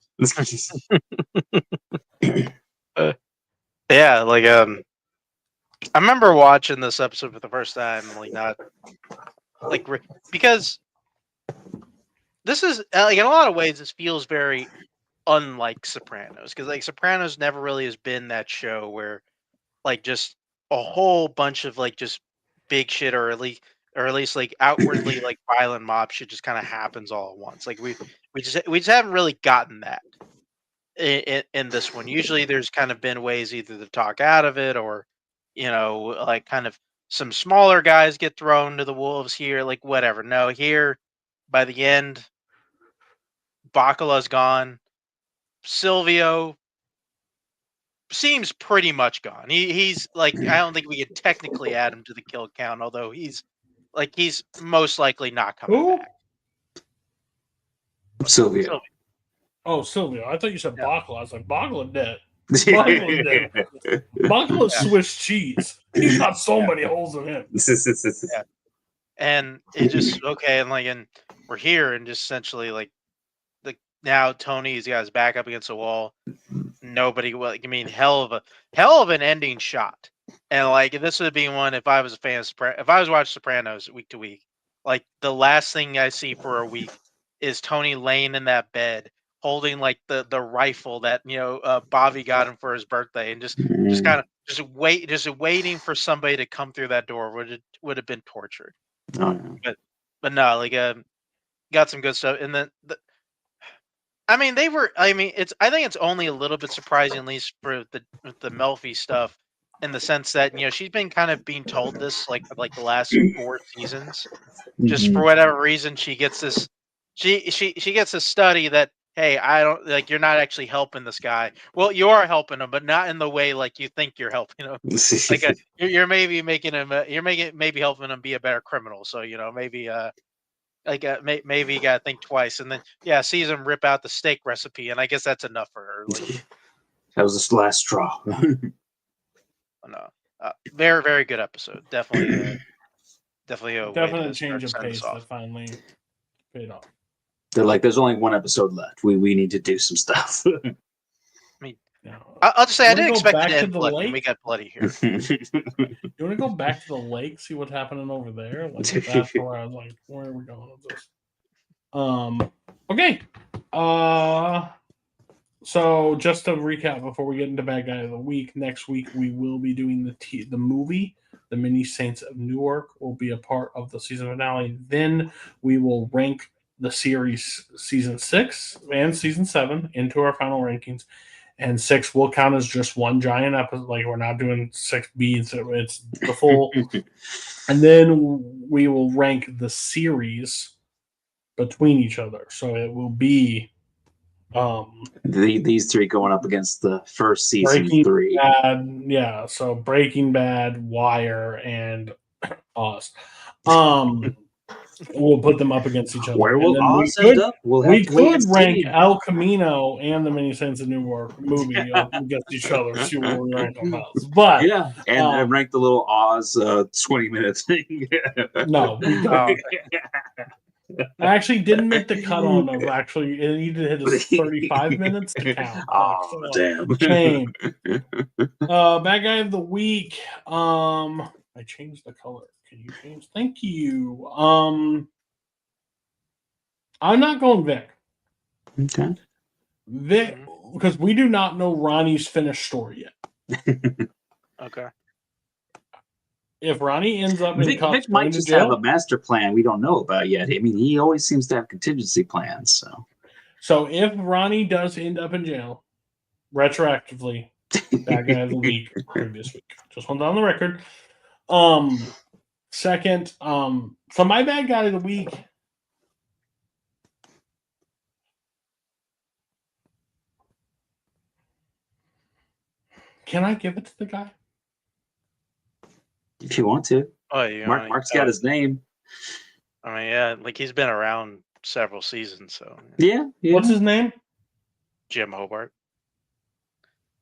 Yeah, like I remember watching this episode for the first time, like not like because this is like in a lot of ways this feels very unlike Sopranos, because like Sopranos never really has been that show where like just a whole bunch of like just big shit or at least like outwardly like violent mob shit just kind of happens all at once. Like we just haven't really gotten that. in this one. Usually, there's kind of been ways either to talk out of it or, like kind of some smaller guys get thrown to the wolves here, like whatever. No, here by the end, Bacala's gone. Silvio seems pretty much gone. He's like, I don't think we could technically add him to the kill count, although he's most likely not coming Who? back. Sylvia. Silvio. Oh, Silvio. I thought you said Yeah. Bacala. I was like, Bacala dead. Bacala's Swiss cheese. He's got so many holes in him. And it just okay, and we're here, and just essentially now Tony's got his back up against the wall. Nobody will. I mean, hell of an ending shot. And this would be one if I was a fan of if I was watching Sopranos week to week. Like the last thing I see for a week is Tony laying in that bed holding the rifle that Bobby got him for his birthday, and just kind of waiting for somebody to come through that door would have been tortured. Oh, yeah. But no, got some good stuff. And then I mean, I think it's only a little bit surprising, at least for the Melfi stuff, in the sense that she's been kind of being told this like the last 4 seasons. Just for whatever reason, she gets this. She gets a study that, hey, I don't you're not actually helping this guy. Well, you are helping him, but not in the way you think you're helping him. You're maybe making him. Maybe helping him be a better criminal. So maybe maybe you gotta think twice, and then sees him rip out the steak recipe, and I guess that's enough for her. That was the last straw. No, very very good episode. Definitely a Definite change of pace that finally paid off. They're like, there's only 1 episode left. We need to do some stuff. I mean, I'll just say I didn't expect it to end bloody, and we got bloody here. You want to go back to the lake, see what's happening over there? That's where I was like, where are we going with this? Okay. So just to recap before we get into Bad Guy of the Week, next week we will be doing the movie. The Many Saints of Newark will be a part of the season finale. Then we will rank the series season 6 and season 7 into our final rankings. And 6 will count as just one giant episode. We're not doing 6B, so it's the full. And then we will rank the series between each other. So it will be these 3 going up against the first season Breaking 3. Bad, yeah, so Breaking Bad, Wire, and Oz. We'll put them up against each other. Where will Oz end up? We could rank El Camino and the Many Saints of Newark movie against each other. See where we rank them out. But and rank the little Oz 20-minute thing. No, we don't. I actually didn't make the cut on of actually. It needed to hit his 35 minutes to count. Oh, damn. Shame. Bad Guy of the Week. I changed the color. Can you change? Thank you. I'm not going Vic. Okay. Vic, because we do not know Ronnie's finished story yet. Okay. If Ronnie ends up in Vic cuffs, might just have a master plan we don't know about yet. I mean, he always seems to have contingency plans. So if Ronnie does end up in jail, retroactively, Bad Guy of the Week, previous week. Just want on the record. Second, so my Bad Guy of the Week. Can I give it to the guy? If you want to. Oh, yeah. Mark's got his name. I mean, yeah, he's been around several seasons, so. Yeah. What's his name? Jim Hobart.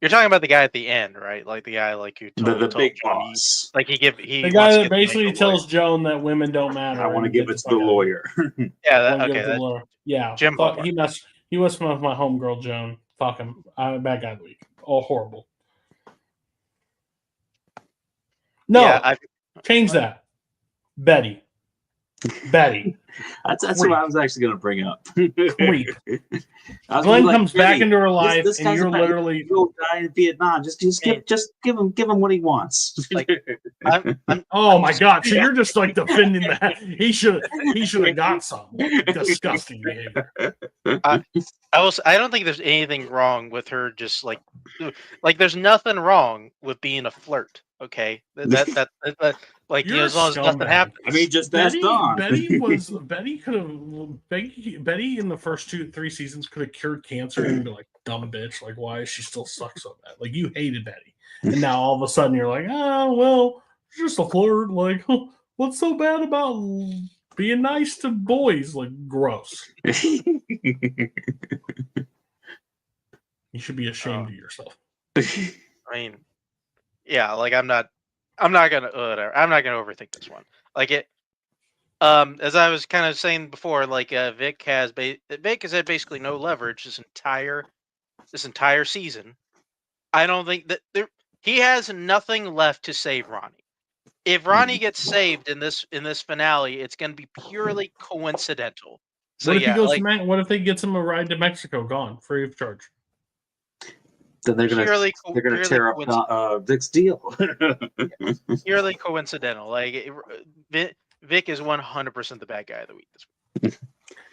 You're talking about the guy at the end, right? The guy you told the big Joan, boss. The guy that basically tells Joan that women don't matter. I want to give it to the lawyer. Yeah. Jim Hobart. He was with my homegirl Joan. Fuck him. Bad Guy of the Week. Oh, horrible. No, change that. Betty. Betty. That's Creep. what I was actually going to bring up. Creep. I was Glenn gonna be comes back Jenny, into her life, this and guy's you're about to literally go die in Vietnam. Just give him what he wants. Like, I'm oh my god! So you're just like defending that. He should have got some disgusting behavior. I don't think there's anything wrong with her. Just like there's nothing wrong with being a flirt. Okay, that like You're as long as nothing scumbag. happens. I mean, just that's Dawn. Betty in the first 2-3 seasons could have cured cancer and be like, dumb bitch. Like, why is she still suck so bad? Like, you hated Betty, and now all of a sudden you're like, oh well, it's just a flirt. Like, what's so bad about being nice to boys? Like, gross. You should be ashamed of yourself. I mean, yeah, like I'm not gonna overthink this one. Like it, as I was kind of saying before, like Vic has had basically no leverage this entire season. I don't think that he has nothing left to save Ronnie. If Ronnie gets saved in this finale, it's going to be purely coincidental. So What if yeah, he goes like, what if they gets him a ride to Mexico, gone free of charge? Then they're gonna tear up Vic's deal. purely coincidental. Like Vic is 100% the bad guy of the week this week.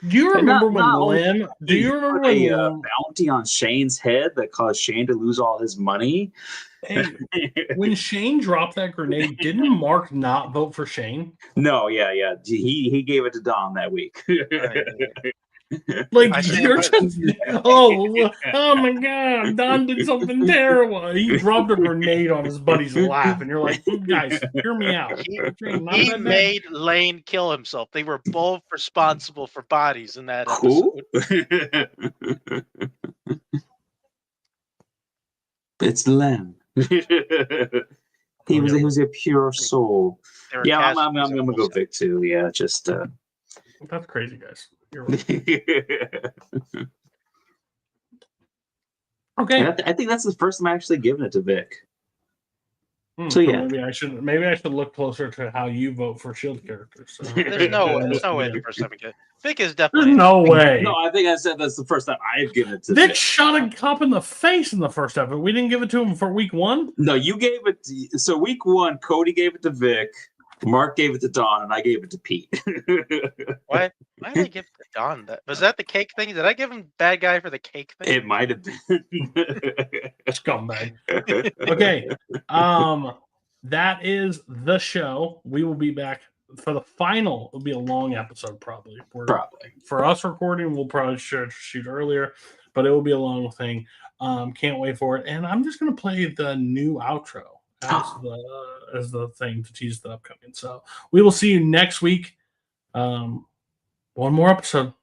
Do you remember when not only- Lynn? Do you remember a when bounty on Shane's head that caused Shane to lose all his money? hey, when Shane dropped that grenade? Didn't Mark not vote for Shane? No, yeah. He gave it to Dom that week. Like I see you're it. just oh my god, Don did something terrible. He dropped a grenade on his buddy's lap, and you're like, guys, hear me out. Shane, not He that bad. made Lane kill himself. They were both responsible for bodies in that episode. Who? It's Len. He was a pure soul. They were Yeah, cast I'm as gonna go almost- Vic too. Yeah, just That's crazy, guys. You're right. Okay. And I think that's the first time I actually given it to Vic. So yeah. maybe I should look closer to how you vote for Shield characters. So. There's no way the first time we get Vic is definitely There's no way. No, I think I said that's the first time I've given it to Vic Vic. shot a cop in the face in the first episode. We didn't give it to him for week 1. No, you gave it. So week 1, Cody gave it to Vic, Mark gave it to Don, and I gave it to Pete. Why did I give it to Don? Was that the cake thing? Did I give him bad guy for the cake thing? It might have been. Scumbag. Okay. That is the show. We will be back for the final. It'll be a long episode, probably. Probably. For us recording, we'll probably shoot earlier, but it will be a long thing. Can't wait for it. And I'm just gonna play the new outro as the thing to tease the upcoming. So we will see you next week. One more episode.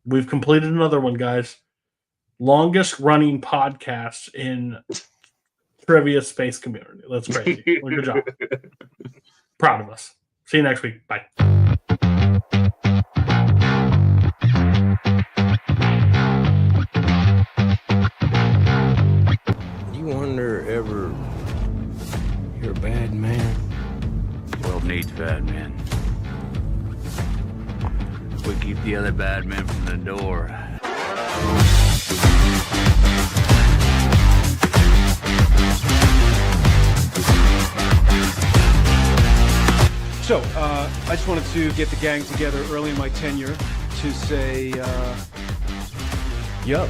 We've completed another one, guys. Longest running podcast in trivia space community. That's crazy. Well, good job. Proud of us. See you next week. Bye. You wonder ever you're a bad man? World needs bad men. We keep the other bad men from the door. So, I just wanted to get the gang together early in my tenure to say, yup.